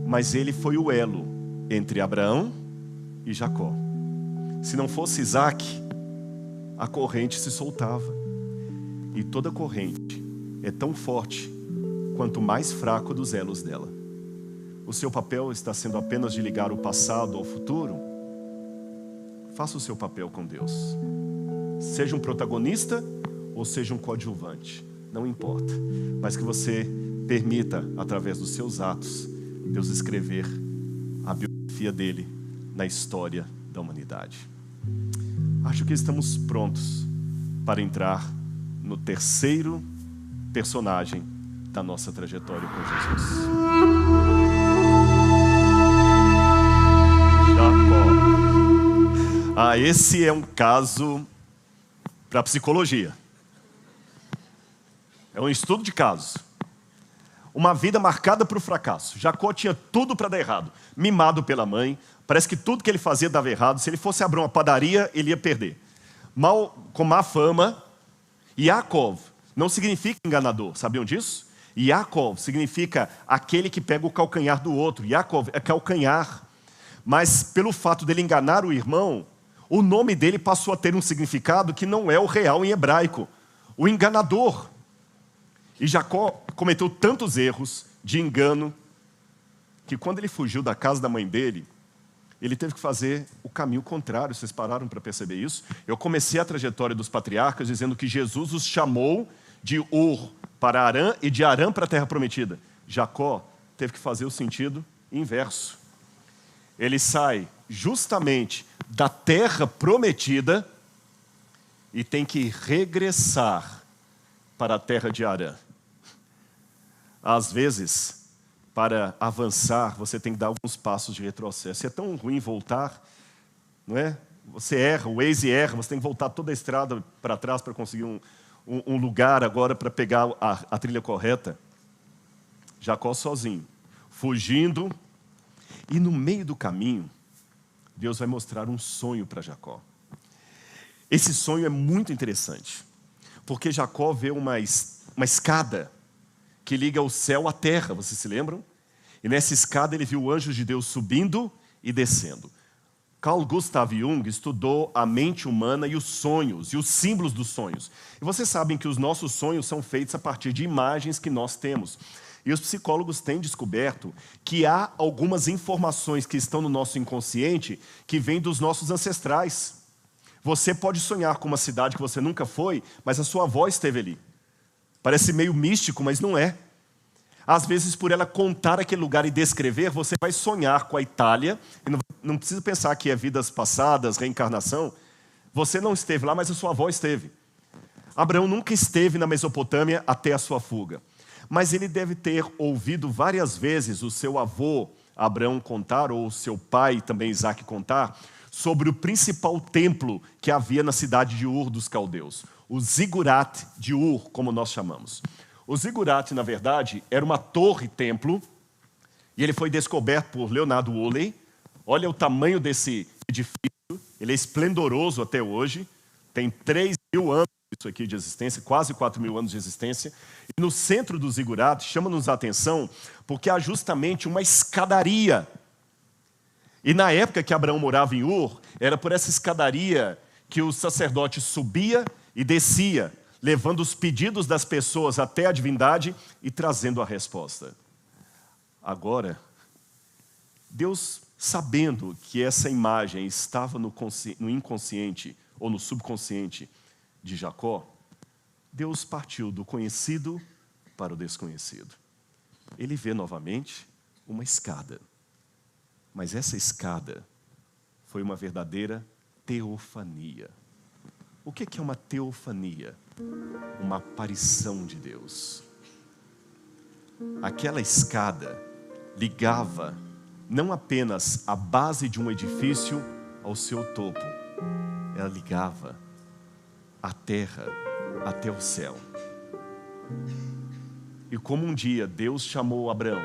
Mas ele foi o elo entre Abraão e Jacó. Se não fosse Isaac, a corrente se soltava. E toda corrente é tão forte quanto mais fraco dos elos dela. O seu papel está sendo apenas de ligar o passado ao futuro? Faça o seu papel com Deus. Seja um protagonista ou seja um coadjuvante, não importa, mas que você permita, através dos seus atos, Deus escrever a biografia dele na história da humanidade. Acho que estamos prontos para entrar no terceiro personagem da nossa trajetória com Jesus. Jacó. Esse é um caso para psicologia. É um estudo de casos. Uma vida marcada por fracasso. Jacó tinha tudo para dar errado. Mimado pela mãe. Parece que tudo que ele fazia dava errado. Se ele fosse abrir uma padaria, ele ia perder. Com má fama. Yaakov não significa enganador. Sabiam disso? Yaakov significa aquele que pega o calcanhar do outro. Yaakov é calcanhar. Mas pelo fato dele enganar o irmão, o nome dele passou a ter um significado que não é o real em hebraico. O enganador. E Jacó cometeu tantos erros de engano que quando ele fugiu da casa da mãe dele, ele teve que fazer o caminho contrário. Vocês pararam para perceber isso? Eu comecei a trajetória dos patriarcas dizendo que Jesus os chamou de Ur para Arã e de Arã para a terra prometida. Jacó teve que fazer o sentido inverso. Ele sai justamente da terra prometida e tem que regressar para a terra de Arã. Às vezes, para avançar, você tem que dar alguns passos de retrocesso. É tão ruim voltar, não é? Você erra, o Waze erra, você tem que voltar toda a estrada para trás para conseguir um lugar agora para pegar a trilha correta. Jacó sozinho, fugindo, e no meio do caminho, Deus vai mostrar um sonho para Jacó. Esse sonho é muito interessante, porque Jacó vê uma escada que liga o céu à terra, vocês se lembram? E nessa escada ele viu anjos de Deus subindo e descendo. Carl Gustav Jung estudou a mente humana e os sonhos, e os símbolos dos sonhos. E vocês sabem que os nossos sonhos são feitos a partir de imagens que nós temos. E os psicólogos têm descoberto que há algumas informações que estão no nosso inconsciente que vêm dos nossos ancestrais. Você pode sonhar com uma cidade que você nunca foi, mas a sua avó esteve ali. Parece meio místico, mas não é. Às vezes, por ela contar aquele lugar e descrever, você vai sonhar com a Itália. E não precisa pensar que é vidas passadas, reencarnação. Você não esteve lá, mas a sua avó esteve. Abraão nunca esteve na Mesopotâmia até a sua fuga. Mas ele deve ter ouvido várias vezes o seu avô Abraão contar, ou o seu pai também Isaac contar, sobre o principal templo que havia na cidade de Ur dos Caldeus. O Zigurat de Ur, como nós chamamos. O Zigurat, na verdade, era uma torre-templo, e ele foi descoberto por Leonardo Woolley. Olha o tamanho desse edifício, ele é esplendoroso até hoje, tem 3.000 anos isso aqui de existência, quase 4.000 anos de existência. E no centro do Zigurat, chama-nos a atenção, porque há justamente uma escadaria. E na época que Abraão morava em Ur, era por essa escadaria que o sacerdote subia e descia, levando os pedidos das pessoas até a divindade e trazendo a resposta. Agora, Deus, sabendo que essa imagem estava no inconsciente ou no subconsciente de Jacó, Deus partiu do conhecido para o desconhecido. Ele vê novamente uma escada. Mas essa escada foi uma verdadeira teofania. O que é uma teofania? Uma aparição de Deus. Aquela escada ligava não apenas a base de um edifício ao seu topo, ela ligava a terra até o céu. E como um dia Deus chamou Abraão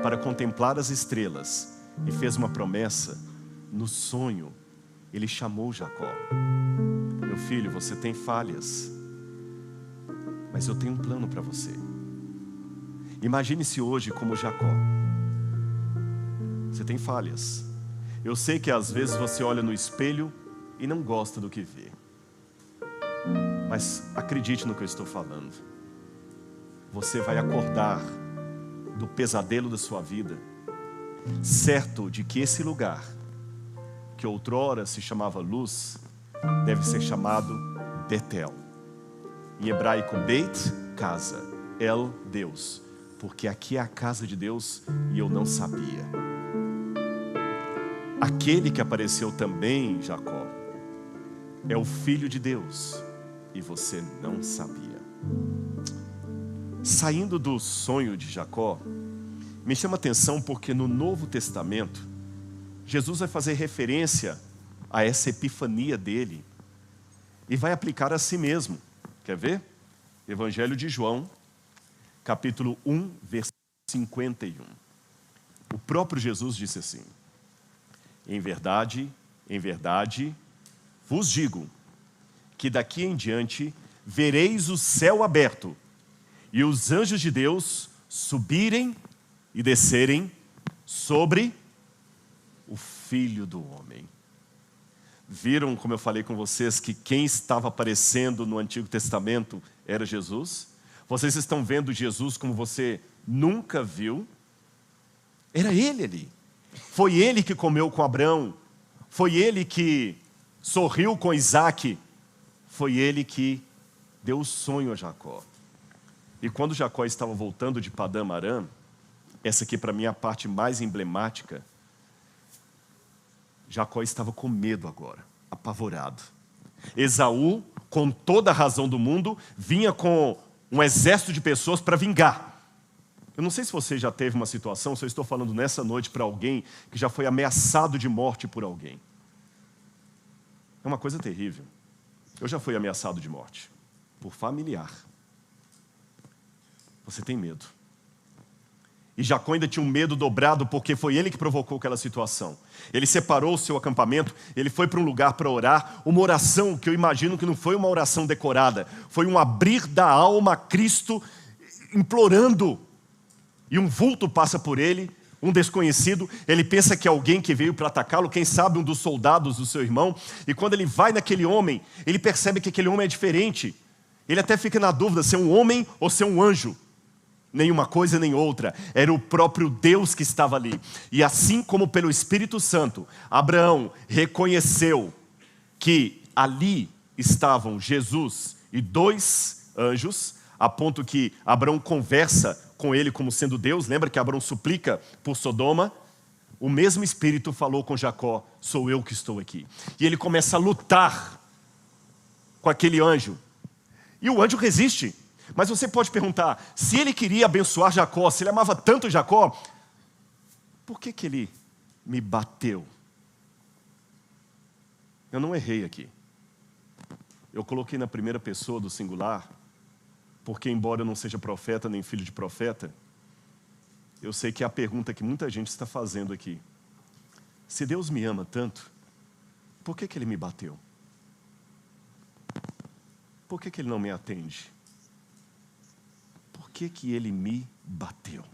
para contemplar as estrelas e fez uma promessa, no sonho ele chamou Jacó. Meu filho, você tem falhas, mas eu tenho um plano para você. Imagine-se hoje como Jacó. Você tem falhas. Eu sei que às vezes você olha no espelho e não gosta do que vê. Mas acredite no que eu estou falando. Você vai acordar do pesadelo da sua vida, certo de que esse lugar, que outrora se chamava Luz, deve ser chamado Betel. Em hebraico, Beit, casa. El, Deus. Porque aqui é a casa de Deus e eu não sabia. Aquele que apareceu também, Jacó, é o Filho de Deus e você não sabia. Saindo do sonho de Jacó, me chama a atenção porque no Novo Testamento, Jesus vai fazer referência a essa epifania dele e vai aplicar a si mesmo. Quer ver? Evangelho de João, capítulo 1, versículo 51. O próprio Jesus disse assim: em verdade, vos digo, que daqui em diante vereis o céu aberto e os anjos de Deus subirem e descerem sobre o Filho do Homem. Viram, como eu falei com vocês, que quem estava aparecendo no Antigo Testamento era Jesus? Vocês estão vendo Jesus como você nunca viu? Era ele ali. Foi ele que comeu com Abraão. Foi ele que sorriu com Isaac. Foi ele que deu o sonho a Jacó. E quando Jacó estava voltando de Padã Arã, essa aqui para mim é a parte mais emblemática, Jacó estava com medo agora, apavorado. Esaú, com toda a razão do mundo, vinha com um exército de pessoas para vingar. Eu não sei se você já teve uma situação, se eu estou falando nessa noite para alguém que já foi ameaçado de morte por alguém. É uma coisa terrível. Eu já fui ameaçado de morte por familiar. Você tem medo. E Jacó ainda tinha um medo dobrado porque foi ele que provocou aquela situação. Ele separou o seu acampamento, ele foi para um lugar para orar, uma oração que eu imagino que não foi uma oração decorada, foi um abrir da alma a Cristo, implorando. E um vulto passa por ele, um desconhecido, ele pensa que é alguém que veio para atacá-lo, quem sabe um dos soldados do seu irmão, e quando ele vai naquele homem, ele percebe que aquele homem é diferente. Ele até fica na dúvida se é um homem ou se é um anjo. Nenhuma coisa nem outra, era o próprio Deus que estava ali. E assim como pelo Espírito Santo, Abraão reconheceu que ali estavam Jesus e 2 anjos, a ponto que Abraão conversa com ele como sendo Deus. Lembra que Abraão suplica por Sodoma? O mesmo Espírito falou com Jacó: sou eu que estou aqui. E ele começa a lutar com aquele anjo. E o anjo resiste. Mas você pode perguntar, se ele queria abençoar Jacó, se ele amava tanto Jacó, por que ele me bateu? Eu não errei aqui. Eu coloquei na primeira pessoa do singular, porque embora eu não seja profeta nem filho de profeta, eu sei que é a pergunta que muita gente está fazendo aqui. Se Deus me ama tanto, por que ele me bateu? Por que ele não me atende? Por que ele me bateu?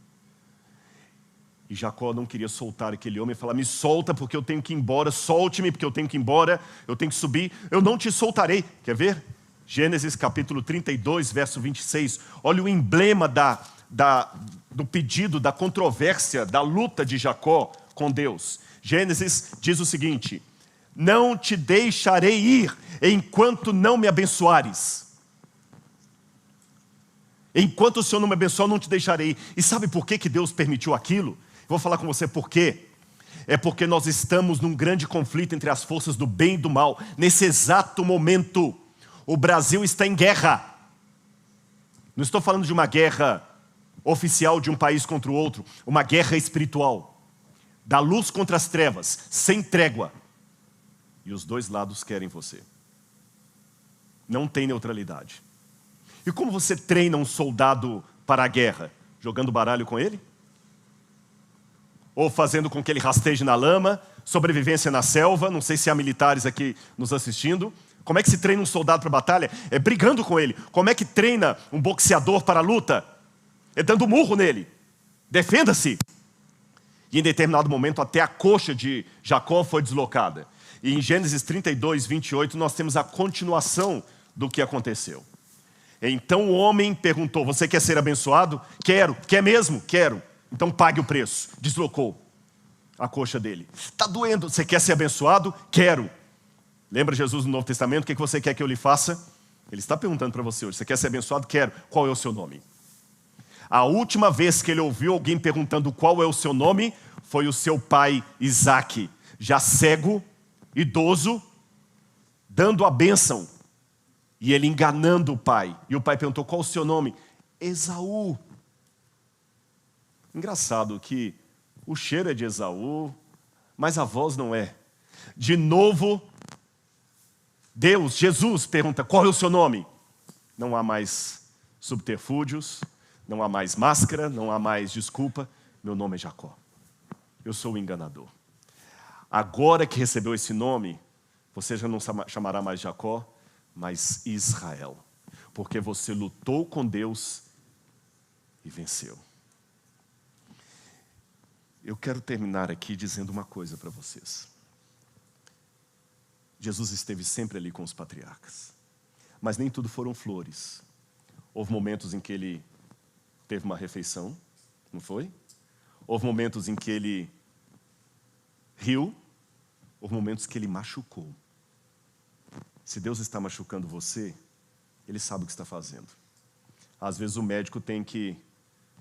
E Jacó não queria soltar aquele homem e falar: me solta porque eu tenho que ir embora, solte-me porque eu tenho que ir embora, eu tenho que subir, eu não te soltarei. Quer ver? Gênesis capítulo 32, verso 26. Olha o emblema do pedido, da controvérsia, da luta de Jacó com Deus. Gênesis diz o seguinte: não te deixarei ir enquanto não me abençoares. Enquanto o Senhor não me abençoar, eu não te deixarei. E sabe por que Deus permitiu aquilo? Eu vou falar com você por quê. É porque nós estamos num grande conflito entre as forças do bem e do mal. Nesse exato momento, o Brasil está em guerra. Não estou falando de uma guerra oficial de um país contra o outro. Uma guerra espiritual. Da luz contra as trevas, sem trégua. E os dois lados querem você. Não tem neutralidade. E como você treina um soldado para a guerra? Jogando baralho com ele? Ou fazendo com que ele rasteje na lama? Sobrevivência na selva? Não sei se há militares aqui nos assistindo. Como é que se treina um soldado para a batalha? É brigando com ele. Como é que treina um boxeador para a luta? É dando murro nele. Defenda-se. E em determinado momento até a coxa de Jacó foi deslocada. E em Gênesis 32, 28 nós temos a continuação do que aconteceu. Então o homem perguntou: você quer ser abençoado? Quero. Quer mesmo? Quero. Então pague o preço. Deslocou a coxa dele. Está doendo. Você quer ser abençoado? Quero. Lembra Jesus no Novo Testamento? O que você quer que eu lhe faça? Ele está perguntando para você hoje, você quer ser abençoado? Quero. Qual é o seu nome? A última vez que ele ouviu alguém perguntando qual é o seu nome, foi o seu pai Isaque, já cego, idoso, dando a bênção. E ele enganando o pai. E o pai perguntou, qual é o seu nome? Esaú. Engraçado que o cheiro é de Esaú, mas a voz não é. De novo, Deus, Jesus, pergunta, qual é o seu nome? Não há mais subterfúgios, não há mais máscara, não há mais desculpa. Meu nome é Jacó. Eu sou o enganador. Agora que recebeu esse nome, você já não chamará mais Jacó, mas Israel. Porque você lutou com Deus e venceu. Eu quero terminar aqui dizendo uma coisa para vocês. Jesus esteve sempre ali com os patriarcas. Mas nem tudo foram flores. Houve momentos em que ele teve uma refeição, não foi? Houve momentos em que ele riu. Houve momentos que ele machucou. Se Deus está machucando você, Ele sabe o que está fazendo. Às vezes o médico tem que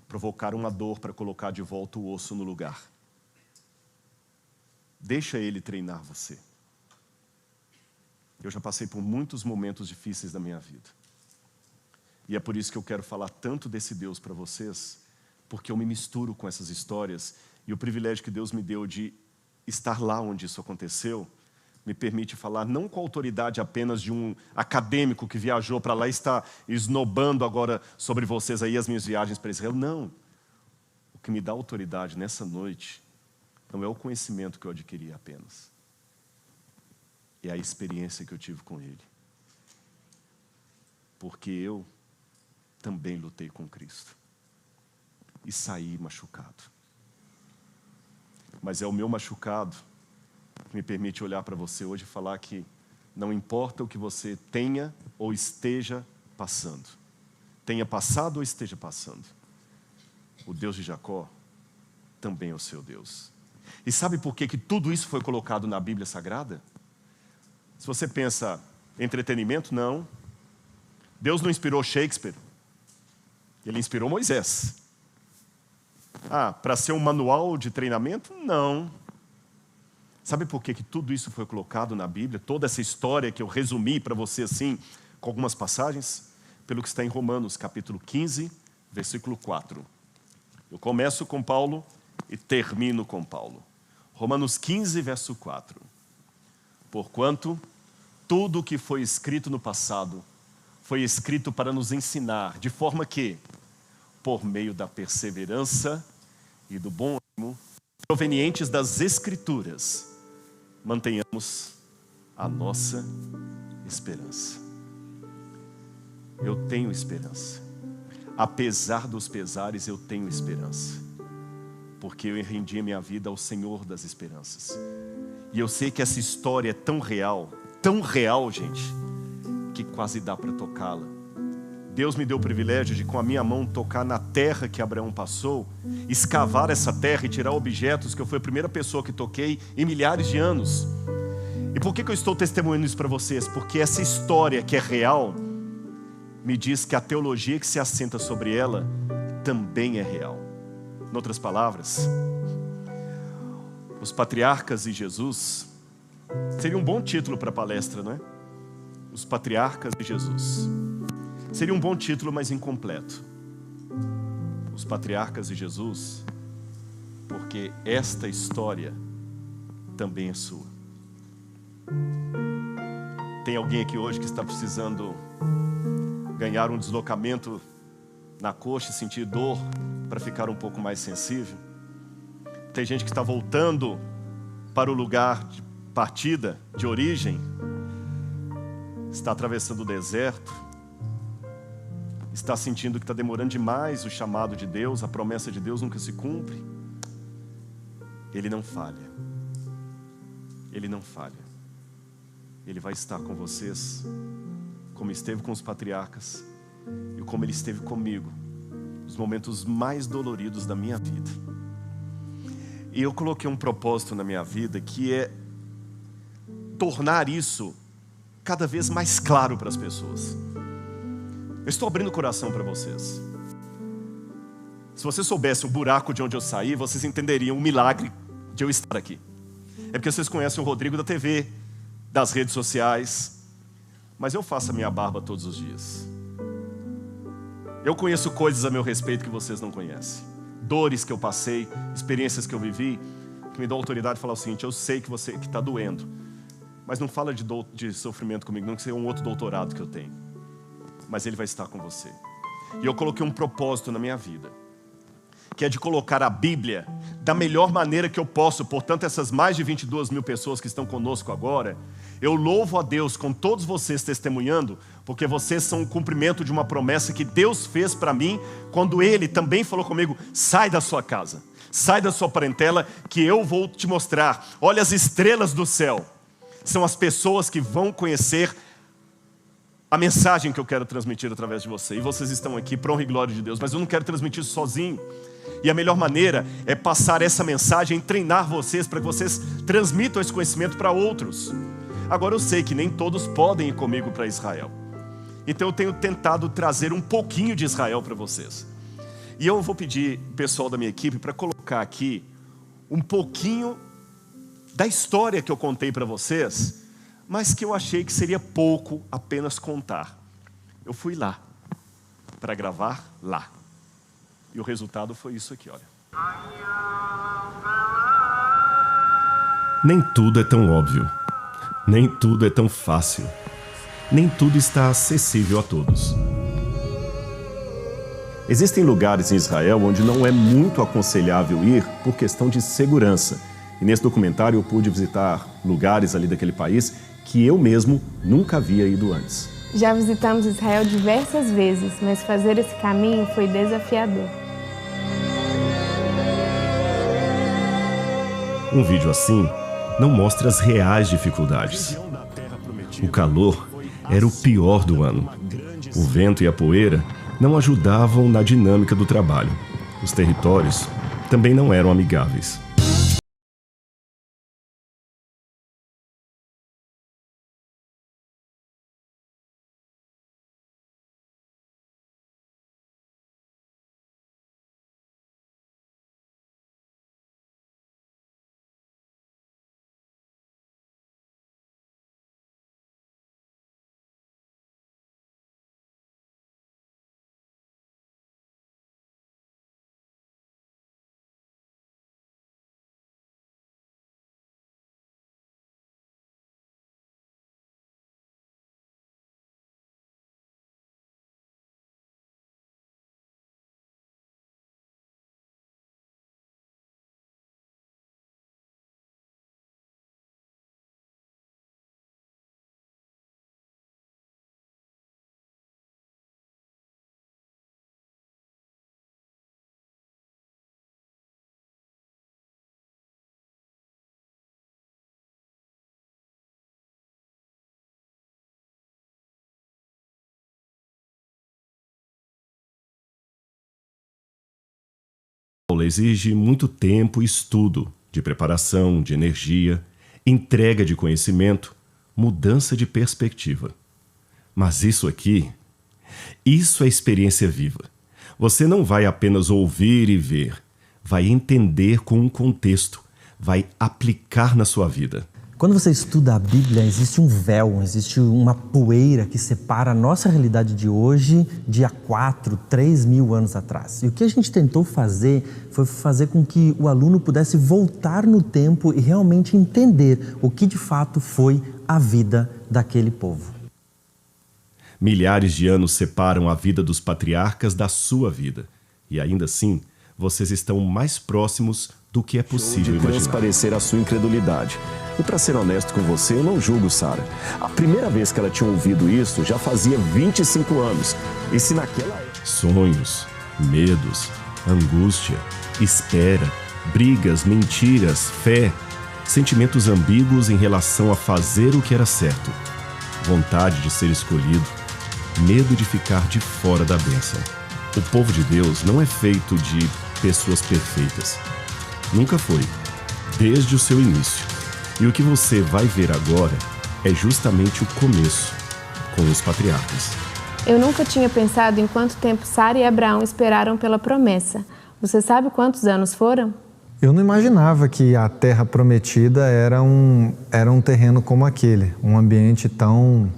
provocar uma dor para colocar de volta o osso no lugar. Deixa Ele treinar você. Eu já passei por muitos momentos difíceis da minha vida. E é por isso que eu quero falar tanto desse Deus para vocês, porque eu me misturo com essas histórias e o privilégio que Deus me deu de estar lá onde isso aconteceu me permite falar não com a autoridade apenas de um acadêmico que viajou para lá e está esnobando agora sobre vocês aí as minhas viagens para Israel. Não. O que me dá autoridade nessa noite não é o conhecimento que eu adquiri apenas. É a experiência que eu tive com Ele. Porque eu também lutei com Cristo. E saí machucado. Mas é o meu machucado que me permite olhar para você hoje e falar que não importa o que você tenha ou esteja passando. Tenha passado ou esteja passando. O Deus de Jacó também é o seu Deus. E sabe por que tudo isso foi colocado na Bíblia Sagrada? Se você pensa entretenimento, não. Deus não inspirou Shakespeare. Ele inspirou Moisés. Para ser um manual de treinamento? Não. Sabe por que tudo isso foi colocado na Bíblia? Toda essa história que eu resumi para você assim, com algumas passagens? Pelo que está em Romanos, capítulo 15, versículo 4. Eu começo com Paulo e termino com Paulo. Romanos 15, verso 4. Porquanto tudo o que foi escrito no passado foi escrito para nos ensinar, de forma que, por meio da perseverança e do bom ânimo, provenientes das Escrituras, mantenhamos a nossa esperança. Eu tenho esperança. Apesar dos pesares, eu tenho esperança. Porque eu rendi a minha vida ao Senhor das esperanças. E eu sei que essa história é tão real, gente, que quase dá para tocá-la. Deus me deu o privilégio de, com a minha mão, tocar na terra que Abraão passou, escavar essa terra e tirar objetos que eu fui a primeira pessoa que toquei em milhares de anos. E por que eu estou testemunhando isso para vocês? Porque essa história que é real, me diz que a teologia que se assenta sobre ela também é real. Em outras palavras, os patriarcas e Jesus seria um bom título para a palestra, não é? Os patriarcas e Jesus. Seria um bom título, mas incompleto. Os patriarcas e Jesus, porque esta história também é sua. Tem alguém aqui hoje que está precisando ganhar um deslocamento na coxa e sentir dor para ficar um pouco mais sensível? Tem gente que está voltando para o lugar de partida, de origem, está atravessando o deserto, está sentindo que está demorando demais o chamado de Deus, a promessa de Deus nunca se cumpre. Ele não falha. Ele não falha. Ele vai estar com vocês, como esteve com os patriarcas e como Ele esteve comigo, nos momentos mais doloridos da minha vida. E eu coloquei um propósito na minha vida que é tornar isso cada vez mais claro para as pessoas. Eu estou abrindo o coração para vocês. Se vocês soubessem o buraco de onde eu saí, vocês entenderiam o milagre de eu estar aqui. É porque vocês conhecem o Rodrigo da TV, das redes sociais, mas eu faço a minha barba todos os dias. Eu conheço coisas a meu respeito que vocês não conhecem. Dores que eu passei, experiências que eu vivi, que me dão autoridade de falar o seguinte: eu sei que você que está doendo, mas não fala de sofrimento comigo, não, que seja um outro doutorado que eu tenho. Mas Ele vai estar com você. E eu coloquei um propósito na minha vida, que é de colocar a Bíblia da melhor maneira que eu posso. Portanto, essas mais de 22 mil pessoas que estão conosco agora, eu louvo a Deus com todos vocês testemunhando, porque vocês são o cumprimento de uma promessa que Deus fez para mim, quando Ele também falou comigo: sai da sua casa, sai da sua parentela, que eu vou te mostrar. Olha as estrelas do céu, são as pessoas que vão conhecer a mensagem que eu quero transmitir através de você. E vocês estão aqui para honra e glória de Deus, mas eu não quero transmitir isso sozinho. E a melhor maneira é passar essa mensagem, treinar vocês, para que vocês transmitam esse conhecimento para outros. Agora eu sei que nem todos podem ir comigo para Israel, então eu tenho tentado trazer um pouquinho de Israel para vocês. E eu vou pedir o pessoal da minha equipe para colocar aqui um pouquinho da história que eu contei para vocês, mas que eu achei que seria pouco apenas contar. Eu fui lá para gravar lá. E o resultado foi isso aqui, olha. Nem tudo é tão óbvio. Nem tudo é tão fácil. Nem tudo está acessível a todos. Existem lugares em Israel onde não é muito aconselhável ir por questão de segurança. E nesse documentário eu pude visitar lugares ali daquele país que eu mesmo nunca havia ido antes. Já visitamos Israel diversas vezes, mas fazer esse caminho foi desafiador. Um vídeo assim não mostra as reais dificuldades. O calor era o pior do ano. O vento e a poeira não ajudavam na dinâmica do trabalho. Os territórios também não eram amigáveis. Exige muito tempo e estudo, de preparação, de energia, entrega de conhecimento, mudança de perspectiva. Mas isso aqui, isso é experiência viva. Você não vai apenas ouvir e ver, vai entender com um contexto, vai aplicar na sua vida. Quando você estuda a Bíblia, existe um véu, existe uma poeira que separa a nossa realidade de hoje de há 4, 3 mil anos atrás. E o que a gente tentou fazer foi fazer com que o aluno pudesse voltar no tempo e realmente entender o que de fato foi a vida daquele povo. Milhares de anos separam a vida dos patriarcas da sua vida. E ainda assim, vocês estão mais próximos do que é possível imaginar. Transparecer a sua incredulidade. E para ser honesto com você, eu não julgo Sara. A primeira vez que ela tinha ouvido isso já fazia 25 anos. E se naquela época... Sonhos, medos, angústia, espera, brigas, mentiras, fé, sentimentos ambíguos em relação a fazer o que era certo, vontade de ser escolhido, medo de ficar de fora da bênção. O povo de Deus não é feito de pessoas perfeitas. Nunca foi, desde o seu início. E o que você vai ver agora é justamente o começo, com os patriarcas. Eu nunca tinha pensado em quanto tempo Sara e Abraão esperaram pela promessa. Você sabe quantos anos foram? Eu não imaginava que a terra prometida era um terreno como aquele, um ambiente tão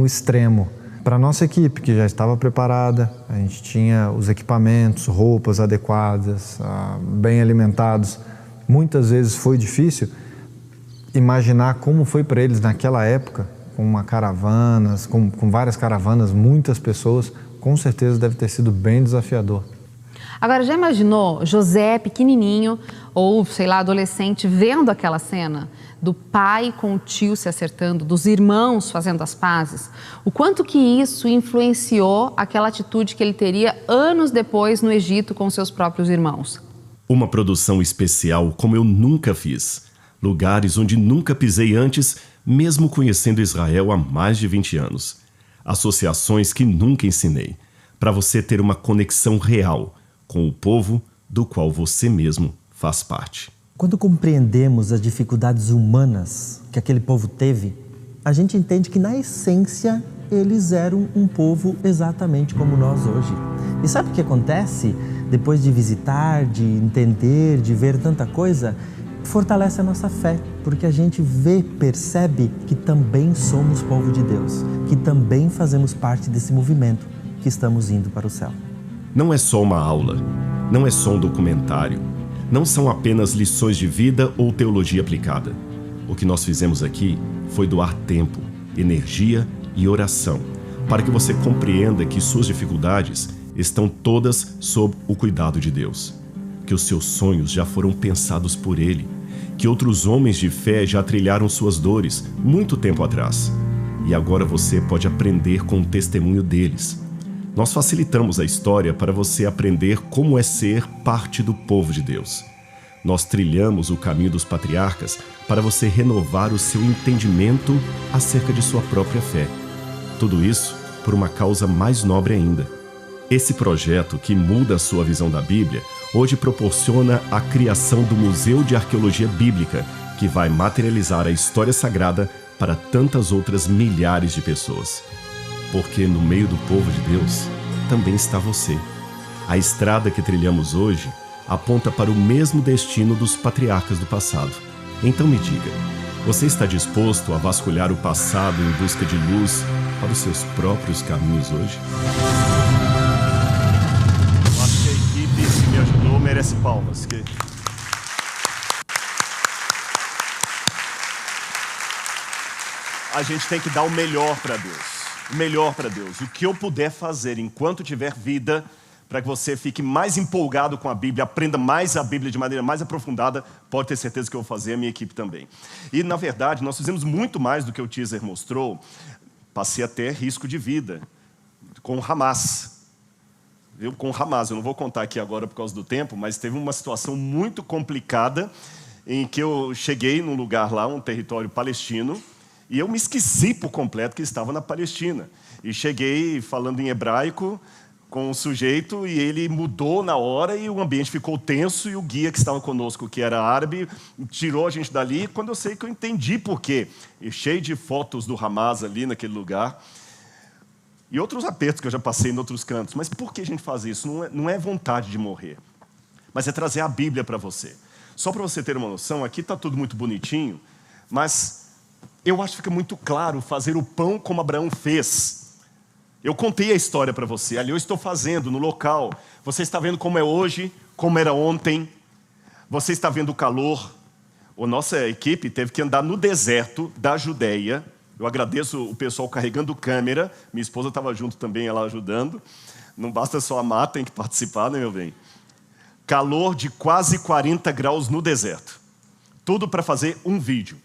extremo. Para a nossa equipe, que já estava preparada, a gente tinha os equipamentos, roupas adequadas, bem alimentados. Muitas vezes foi difícil imaginar como foi para eles naquela época, com várias caravanas, muitas pessoas, com certeza deve ter sido bem desafiador. Agora, já imaginou José pequenininho ou, sei lá, adolescente, vendo aquela cena do pai com o tio se acertando, dos irmãos fazendo as pazes? O quanto que isso influenciou aquela atitude que ele teria anos depois no Egito com seus próprios irmãos? Uma produção especial como eu nunca fiz. Lugares onde nunca pisei antes, mesmo conhecendo Israel há mais de 20 anos. Associações que nunca ensinei, para você ter uma conexão real com o povo do qual você mesmo faz parte. Quando compreendemos as dificuldades humanas que aquele povo teve, a gente entende que, na essência, eles eram um povo exatamente como nós hoje. E sabe o que acontece? Depois de visitar, de entender, de ver tanta coisa, fortalece a nossa fé, porque a gente percebe que também somos povo de Deus, que também fazemos parte desse movimento, que estamos indo para o céu. Não é só uma aula, não é só um documentário, não são apenas lições de vida ou teologia aplicada. O que nós fizemos aqui foi doar tempo, energia e oração, para que você compreenda que suas dificuldades estão todas sob o cuidado de Deus, que os seus sonhos já foram pensados por Ele, que outros homens de fé já trilharam suas dores muito tempo atrás, e agora você pode aprender com o testemunho deles. Nós facilitamos a história para você aprender como é ser parte do povo de Deus. Nós trilhamos o caminho dos patriarcas para você renovar o seu entendimento acerca de sua própria fé. Tudo isso por uma causa mais nobre ainda. Esse projeto, que muda a sua visão da Bíblia, hoje proporciona a criação do Museu de Arqueologia Bíblica, que vai materializar a história sagrada para tantas outras milhares de pessoas. Porque no meio do povo de Deus também está você. A estrada que trilhamos hoje aponta para o mesmo destino dos patriarcas do passado. Então me diga, você está disposto a vasculhar o passado em busca de luz para os seus próprios caminhos hoje? Eu acho que a equipe que me ajudou merece palmas. A gente tem que dar o melhor para Deus. O melhor para Deus. O que eu puder fazer enquanto tiver vida, para que você fique mais empolgado com a Bíblia, aprenda mais a Bíblia de maneira mais aprofundada, pode ter certeza que eu vou fazer, a minha equipe também. E, na verdade, nós fizemos muito mais do que o teaser mostrou. Passei até risco de vida com o Hamas. Com o Hamas, eu não vou contar aqui agora por causa do tempo, mas teve uma situação muito complicada em que eu cheguei num lugar lá, um território palestino, e eu me esqueci por completo que estava na Palestina. E cheguei falando em hebraico com o sujeito e ele mudou na hora e o ambiente ficou tenso e o guia que estava conosco, que era árabe, tirou a gente dali quando eu sei que eu entendi por quê. E cheio de fotos do Hamas ali naquele lugar. E outros apertos que eu já passei em outros cantos. Mas por que a gente faz isso? Não é vontade de morrer, mas é trazer a Bíblia para você. Só para você ter uma noção, aqui está tudo muito bonitinho, mas eu acho que fica muito claro fazer o pão como Abraão fez. Eu contei a história para você, ali eu estou fazendo no local. Você está vendo como é hoje, como era ontem. Você está vendo o calor. A nossa equipe teve que andar no deserto da Judeia. Eu agradeço o pessoal carregando câmera. Minha esposa estava junto também, ela ajudando. Não basta só amar, tem que participar, né, meu bem? Calor de quase 40 graus no deserto. Tudo para fazer um vídeo.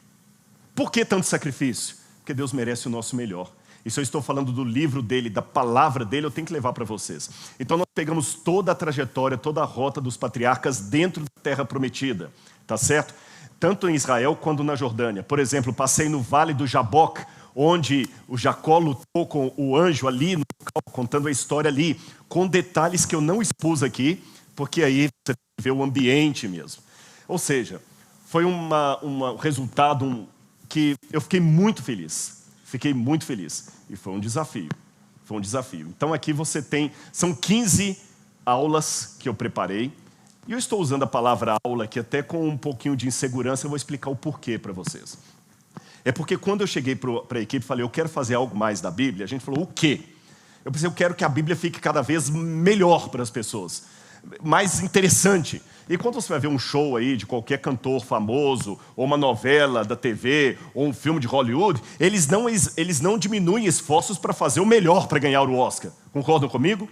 Por que tanto sacrifício? Porque Deus merece o nosso melhor. E se eu estou falando do livro dele, da palavra dele, eu tenho que levar para vocês. Então nós pegamos toda a trajetória, toda a rota dos patriarcas dentro da terra prometida. Tá certo? Tanto em Israel quanto na Jordânia. Por exemplo, passei no Vale do Jaboque, onde o Jacó lutou com o anjo ali, no local, contando a história ali, com detalhes que eu não expus aqui, porque aí você vê o ambiente mesmo. Ou seja, foi um resultado que eu fiquei muito feliz. Fiquei muito feliz. E foi um desafio. Foi um desafio. Então aqui você tem... São 15 aulas que eu preparei. E eu estou usando a palavra aula aqui até com um pouquinho de insegurança. Eu vou explicar o porquê para vocês. É porque quando eu cheguei para a equipe e falei, eu quero fazer algo mais da Bíblia, a gente falou, o quê? Eu pensei, eu quero que a Bíblia fique cada vez melhor para as pessoas. Mais interessante. E quando você vai ver um show aí de qualquer cantor famoso, ou uma novela da TV, ou um filme de Hollywood, eles não diminuem esforços para fazer o melhor para ganhar o Oscar. Concordam comigo?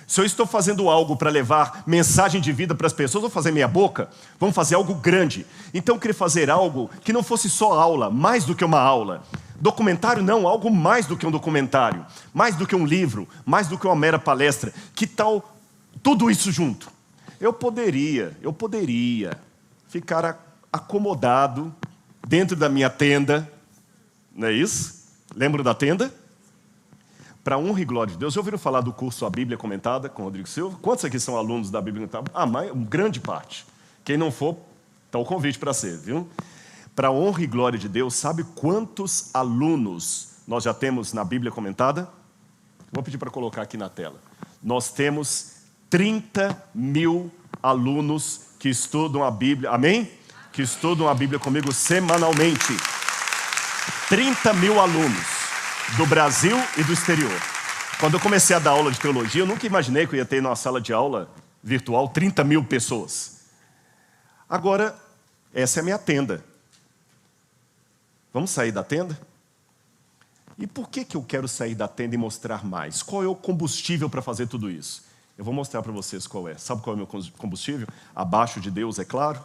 Se eu estou fazendo algo para levar mensagem de vida para as pessoas, vou fazer meia boca? Vamos fazer algo grande. Então eu queria fazer algo que não fosse só aula, mais do que uma aula. Documentário não, algo mais do que um documentário. Mais do que um livro, mais do que uma mera palestra. Que tal tudo isso junto? Eu poderia ficar acomodado dentro da minha tenda, não é isso? Lembram da tenda? Para honra e glória de Deus. Já ouviram falar do curso A Bíblia Comentada com Rodrigo Silva? Quantos aqui são alunos da Bíblia Comentada? Uma grande parte. Quem não for, está o convite para ser, viu? Para honra e glória de Deus, sabe quantos alunos nós já temos na Bíblia Comentada? Vou pedir para colocar aqui na tela. Nós temos 30 mil alunos que estudam a Bíblia, amém? Que estudam a Bíblia comigo semanalmente. 30 mil alunos do Brasil e do exterior. Quando eu comecei a dar aula de teologia, eu nunca imaginei que eu ia ter numa sala de aula virtual 30 mil pessoas. Agora, essa é a minha tenda. Vamos sair da tenda? E por que eu quero sair da tenda e mostrar mais? Qual é o combustível para fazer tudo isso? Eu vou mostrar para vocês qual é. Sabe qual é o meu combustível? Abaixo de Deus, é claro.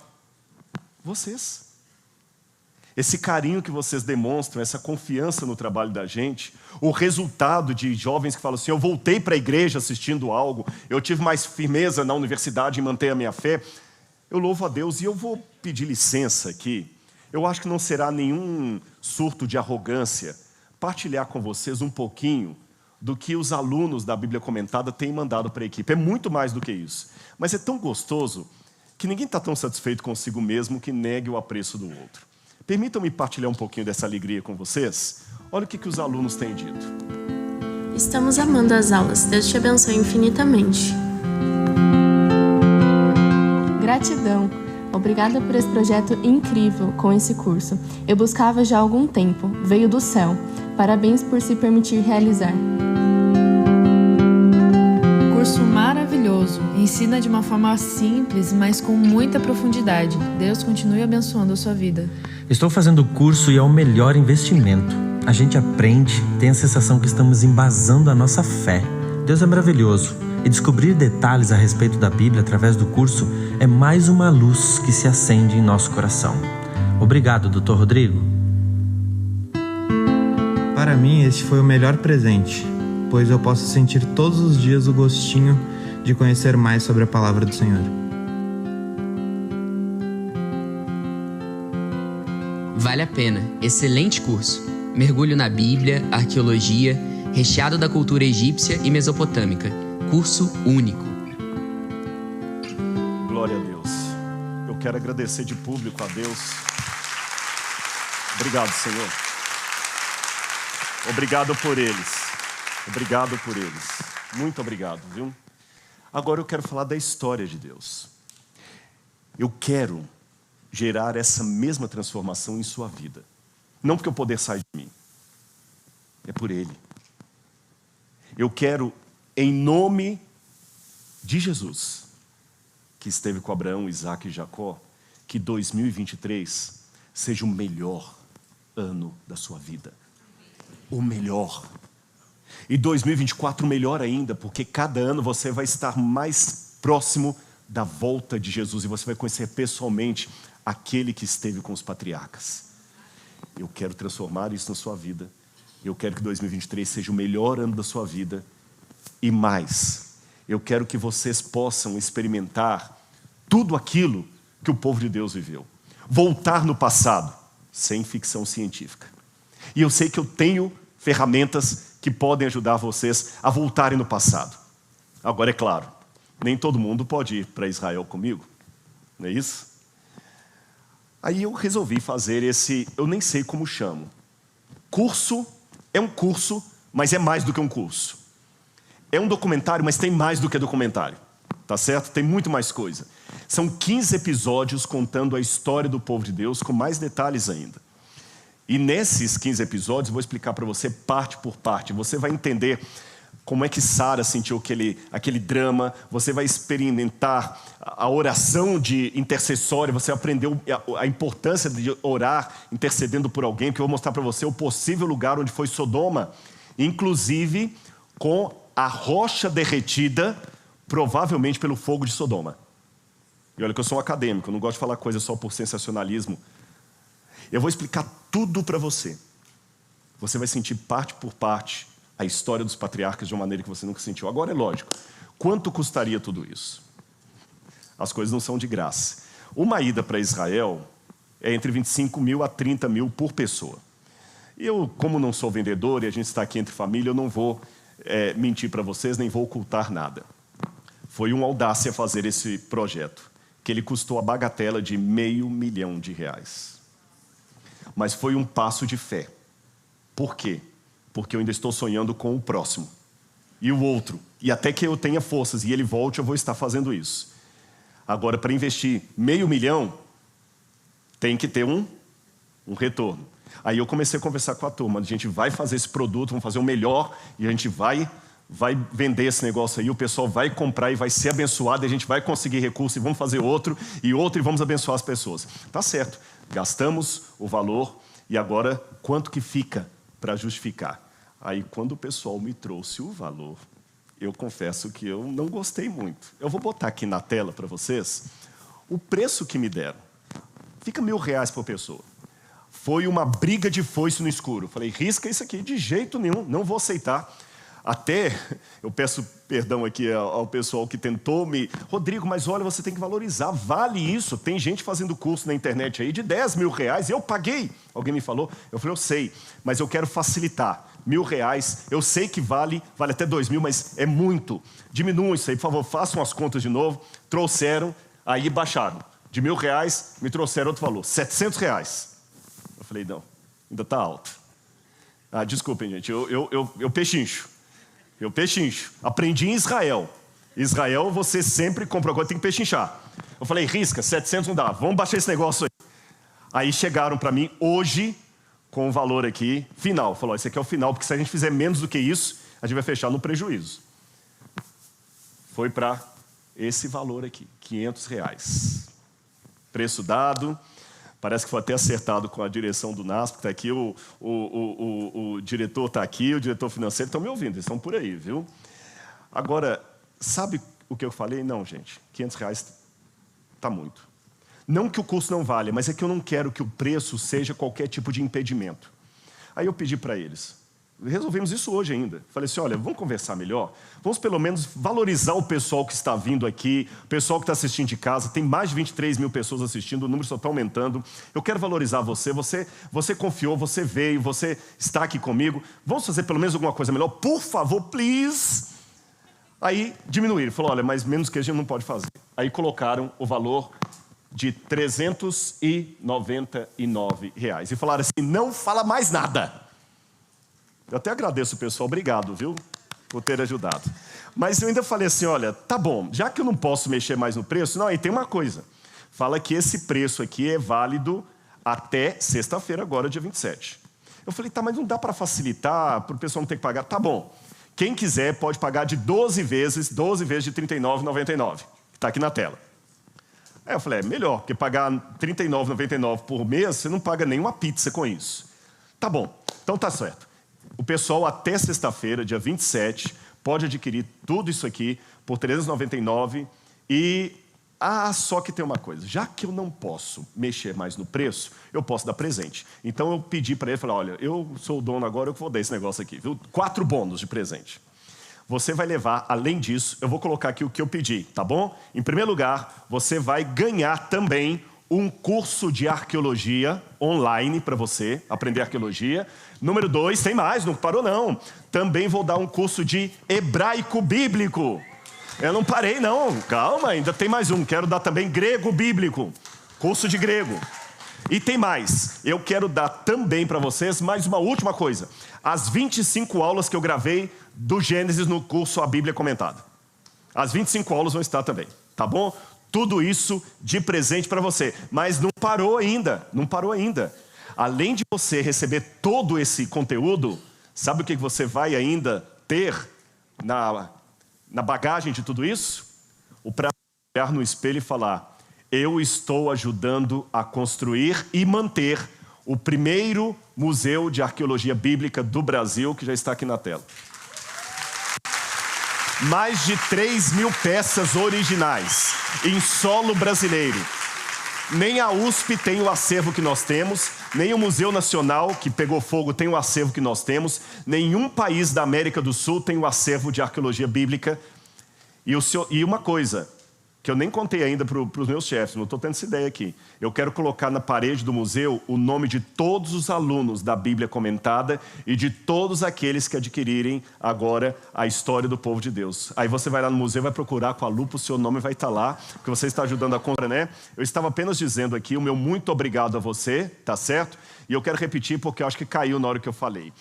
Vocês. Esse carinho que vocês demonstram, essa confiança no trabalho da gente, o resultado de jovens que falam assim, eu voltei para a igreja assistindo algo, eu tive mais firmeza na universidade em manter a minha fé, eu louvo a Deus. E eu vou pedir licença aqui, eu acho que não será nenhum surto de arrogância partilhar com vocês um pouquinho do que os alunos da Bíblia Comentada têm mandado para a equipe. É muito mais do que isso. Mas é tão gostoso que ninguém está tão satisfeito consigo mesmo que negue o apreço do outro. Permitam-me partilhar um pouquinho dessa alegria com vocês. Olha o que os alunos têm dito. Estamos amando as aulas. Deus te abençoe infinitamente. Gratidão. Obrigada por esse projeto incrível com esse curso. Eu buscava já há algum tempo. Veio do céu. Parabéns por se permitir realizar. Curso maravilhoso. Ensina de uma forma simples, mas com muita profundidade. Deus continue abençoando a sua vida. Estou fazendo o curso e é o melhor investimento. A gente aprende, tem a sensação que estamos embasando a nossa fé. Deus é maravilhoso. E descobrir detalhes a respeito da Bíblia através do curso é mais uma luz que se acende em nosso coração. Obrigado, Dr. Rodrigo. Para mim, este foi o melhor presente, pois eu posso sentir todos os dias o gostinho de conhecer mais sobre a palavra do Senhor. Vale a pena. Excelente curso. Mergulho na Bíblia, arqueologia, recheado da cultura egípcia e mesopotâmica. Curso único. Glória a Deus. Eu quero agradecer de público a Deus. Obrigado, Senhor. Obrigado por eles. Obrigado por eles. Muito obrigado, viu? Agora eu quero falar da história de Deus. Eu quero gerar essa mesma transformação em sua vida. Não porque o poder sai de mim. É por Ele. Eu quero, em nome de Jesus, que esteve com Abraão, Isaac e Jacó, que 2023 seja o melhor ano da sua vida. O melhor. E 2024 melhor ainda, porque cada ano você vai estar mais próximo da volta de Jesus e você vai conhecer pessoalmente aquele que esteve com os patriarcas. Eu quero transformar isso na sua vida. Eu quero que 2023 seja o melhor ano da sua vida. E mais, eu quero que vocês possam experimentar tudo aquilo que o povo de Deus viveu. Voltar no passado, sem ficção científica. E eu sei que eu tenho ferramentas que podem ajudar vocês a voltarem no passado. Agora, é claro, nem todo mundo pode ir para Israel comigo, não é isso? Aí eu resolvi fazer esse, eu nem sei como chamo. Curso é um curso, mas é mais do que um curso. É um documentário, mas tem mais do que documentário. Tá certo? Tem muito mais coisa. São 15 episódios contando a história do povo de Deus com mais detalhes ainda. E nesses 15 episódios, eu vou explicar para você parte por parte. Você vai entender como é que Sara sentiu aquele drama. Você vai experimentar a oração de intercessória. Você aprendeu a importância de orar intercedendo por alguém, que eu vou mostrar para você o possível lugar onde foi Sodoma. Inclusive com a rocha derretida, provavelmente pelo fogo de Sodoma. E olha que eu sou um acadêmico, eu não gosto de falar coisa só por sensacionalismo. Eu vou explicar tudo para você. Você vai sentir parte por parte a história dos patriarcas de uma maneira que você nunca sentiu. Agora é lógico, quanto custaria tudo isso? As coisas não são de graça. Uma ida para Israel é entre 25 mil a 30 mil por pessoa. E eu, como não sou vendedor e a gente está aqui entre família, eu não vou mentir para vocês, nem vou ocultar nada. Foi uma audácia fazer esse projeto, que ele custou a bagatela de R$500 mil. Mas foi um passo de fé. Por quê? Porque eu ainda estou sonhando com o próximo. E o outro. E até que eu tenha forças e ele volte, eu vou estar fazendo isso. Agora, para investir R$500 mil, tem que ter um retorno. Aí eu comecei a conversar com a turma. A gente vai fazer esse produto, vamos fazer o melhor e a gente vai vender esse negócio aí, o pessoal vai comprar e vai ser abençoado, e a gente vai conseguir recurso e vamos fazer outro e vamos abençoar as pessoas. Tá certo, gastamos o valor e agora quanto que fica para justificar? Aí quando o pessoal me trouxe o valor, eu confesso que eu não gostei muito. Eu vou botar aqui na tela para vocês o preço que me deram. Fica R$1.000 por pessoa. Foi uma briga de foice no escuro. Falei, risca isso aqui, de jeito nenhum, não vou aceitar. Até, eu peço perdão aqui ao pessoal que tentou me... Rodrigo, mas olha, você tem que valorizar, vale isso. Tem gente fazendo curso na internet aí de R$10 mil, eu paguei. Alguém me falou, eu falei, eu sei, mas eu quero facilitar. R$1.000, eu sei que vale até 2 mil, mas é muito. Diminuam isso aí, por favor, façam as contas de novo. Trouxeram, aí baixaram. De R$1.000, me trouxeram outro valor, R$700. Eu falei, não, ainda está alto. Ah, desculpem, gente, eu pechincho. Eu pechincho. Aprendi em Israel. Israel, você sempre compra coisa, tem que pechinchar. Eu falei, risca, 700 não dá, vamos baixar esse negócio aí. Aí chegaram para mim hoje com o valor aqui final. Falou, esse aqui é o final, porque se a gente fizer menos do que isso, a gente vai fechar no prejuízo. Foi para esse valor aqui, R$500. Preço dado. Parece que foi até acertado com a direção do NASP, que está aqui, o diretor está aqui, o diretor financeiro, estão me ouvindo, eles estão por aí, viu? Agora, sabe o que eu falei? Não, gente, R$500 está muito. Não que o custo não valha, mas é que eu não quero que o preço seja qualquer tipo de impedimento. Aí eu pedi para eles, resolvemos isso hoje ainda. Falei assim, olha, vamos conversar melhor? Vamos pelo menos valorizar o pessoal que está vindo aqui, o pessoal que está assistindo de casa. Tem mais de 23 mil pessoas assistindo, o número só está aumentando. Eu quero valorizar você confiou, você veio, você está aqui comigo. Vamos fazer pelo menos alguma coisa melhor? Por favor, please. Aí diminuíram, falou, olha, mas menos que a gente não pode fazer. Aí colocaram o valor de R$399. E falaram assim, não fala mais nada. Eu até agradeço o pessoal, obrigado, viu, por ter ajudado. Mas eu ainda falei assim, olha, tá bom, já que eu não posso mexer mais no preço, não, aí tem uma coisa. Fala que esse preço aqui é válido até sexta-feira, agora, dia 27. Eu falei, tá, mas não dá para facilitar, para o pessoal não ter que pagar? Tá bom, quem quiser pode pagar de 12 vezes de R$39,99, que está aqui na tela. Aí eu falei, é melhor, porque pagar R$39,99 por mês, você não paga nenhuma pizza com isso. Tá bom, então tá certo. O pessoal até sexta-feira, dia 27, pode adquirir tudo isso aqui por R$399 e... só que tem uma coisa, já que eu não posso mexer mais no preço, eu posso dar presente. Então eu pedi para ele, falei, olha, eu sou o dono agora, eu vou dar esse negócio aqui, viu? 4 bônus de presente. Você vai levar, além disso, eu vou colocar aqui o que eu pedi, tá bom? Em primeiro lugar, você vai ganhar também um curso de arqueologia online para você aprender arqueologia. Número 2, tem mais, não parou não. Também vou dar um curso de hebraico bíblico. Eu não parei não, calma, ainda tem mais um. Quero dar também grego bíblico, curso de grego. E tem mais, eu quero dar também para vocês mais uma última coisa. As 25 aulas que eu gravei do Gênesis no curso A Bíblia Comentada. As 25 aulas vão estar também, tá bom? Tudo isso de presente para você. Mas não parou ainda, não parou ainda. Além de você receber todo esse conteúdo, sabe o que você vai ainda ter na bagagem de tudo isso? O prazer de olhar no espelho e falar: eu estou ajudando a construir e manter o primeiro museu de arqueologia bíblica do Brasil, que já está aqui na tela. Mais de 3.000 peças originais, em solo brasileiro. Nem a USP tem o acervo que nós temos, nem o Museu Nacional, que pegou fogo, tem o acervo que nós temos, nenhum país da América do Sul tem o acervo de arqueologia bíblica. E uma coisa que eu nem contei ainda para os meus chefes, não estou tendo essa ideia aqui. Eu quero colocar na parede do museu o nome de todos os alunos da Bíblia Comentada e de todos aqueles que adquirirem agora a história do povo de Deus. Aí você vai lá no museu, vai procurar com a lupa, o seu nome vai estar lá, porque você está ajudando a compra, né? Eu estava apenas dizendo aqui o meu muito obrigado a você, tá certo? E eu quero repetir porque eu acho que caiu na hora que eu falei.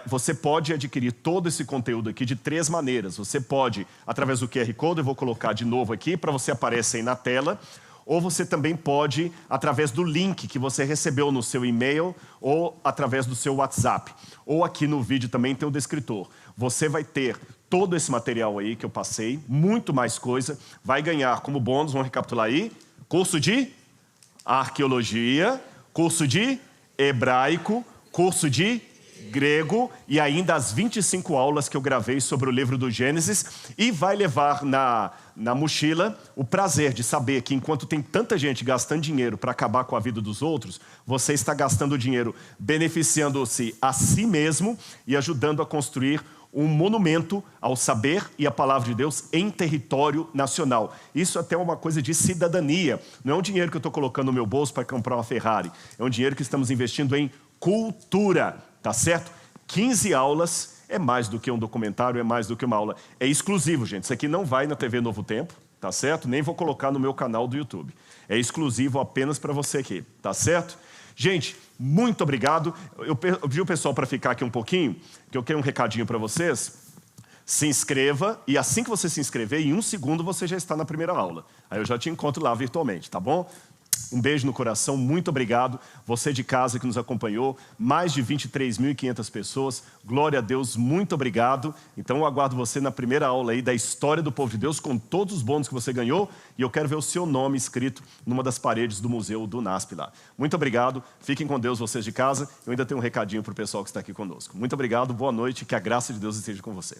Você pode adquirir todo esse conteúdo aqui de 3 maneiras. Você pode, através do QR Code, eu vou colocar de novo aqui para você aparecer aí na tela. Ou você também pode, através do link que você recebeu no seu e-mail ou através do seu WhatsApp. Ou aqui no vídeo também tem o descritor. Você vai ter todo esse material aí que eu passei, muito mais coisa. Vai ganhar como bônus, vamos recapitular aí, curso de arqueologia, curso de hebraico, curso de grego e ainda as 25 aulas que eu gravei sobre o livro do Gênesis, e vai levar na mochila o prazer de saber que enquanto tem tanta gente gastando dinheiro para acabar com a vida dos outros, você está gastando dinheiro beneficiando-se a si mesmo e ajudando a construir um monumento ao saber e à palavra de Deus em território nacional. Isso até é uma coisa de cidadania. Não é um dinheiro que eu estou colocando no meu bolso para comprar uma Ferrari. É um dinheiro que estamos investindo em cultura. Tá certo? 15 aulas é mais do que um documentário, é mais do que uma aula. É exclusivo, gente. Isso aqui não vai na TV Novo Tempo, tá certo? Nem vou colocar no meu canal do YouTube. É exclusivo apenas para você aqui, tá certo? Gente, muito obrigado. Eu pedi o pessoal para ficar aqui um pouquinho, que eu quero um recadinho para vocês. Se inscreva, e assim que você se inscrever, em 1 segundo você já está na primeira aula. Aí eu já te encontro lá virtualmente, tá bom? Um beijo no coração, muito obrigado. Você de casa que nos acompanhou, mais de 23.500 pessoas. Glória a Deus, muito obrigado. Então eu aguardo você na primeira aula aí da história do povo de Deus, com todos os bônus que você ganhou. E eu quero ver o seu nome escrito numa das paredes do museu do NASP lá. Muito obrigado, fiquem com Deus vocês de casa. Eu ainda tenho um recadinho para o pessoal que está aqui conosco. Muito obrigado, boa noite, que a graça de Deus esteja com você.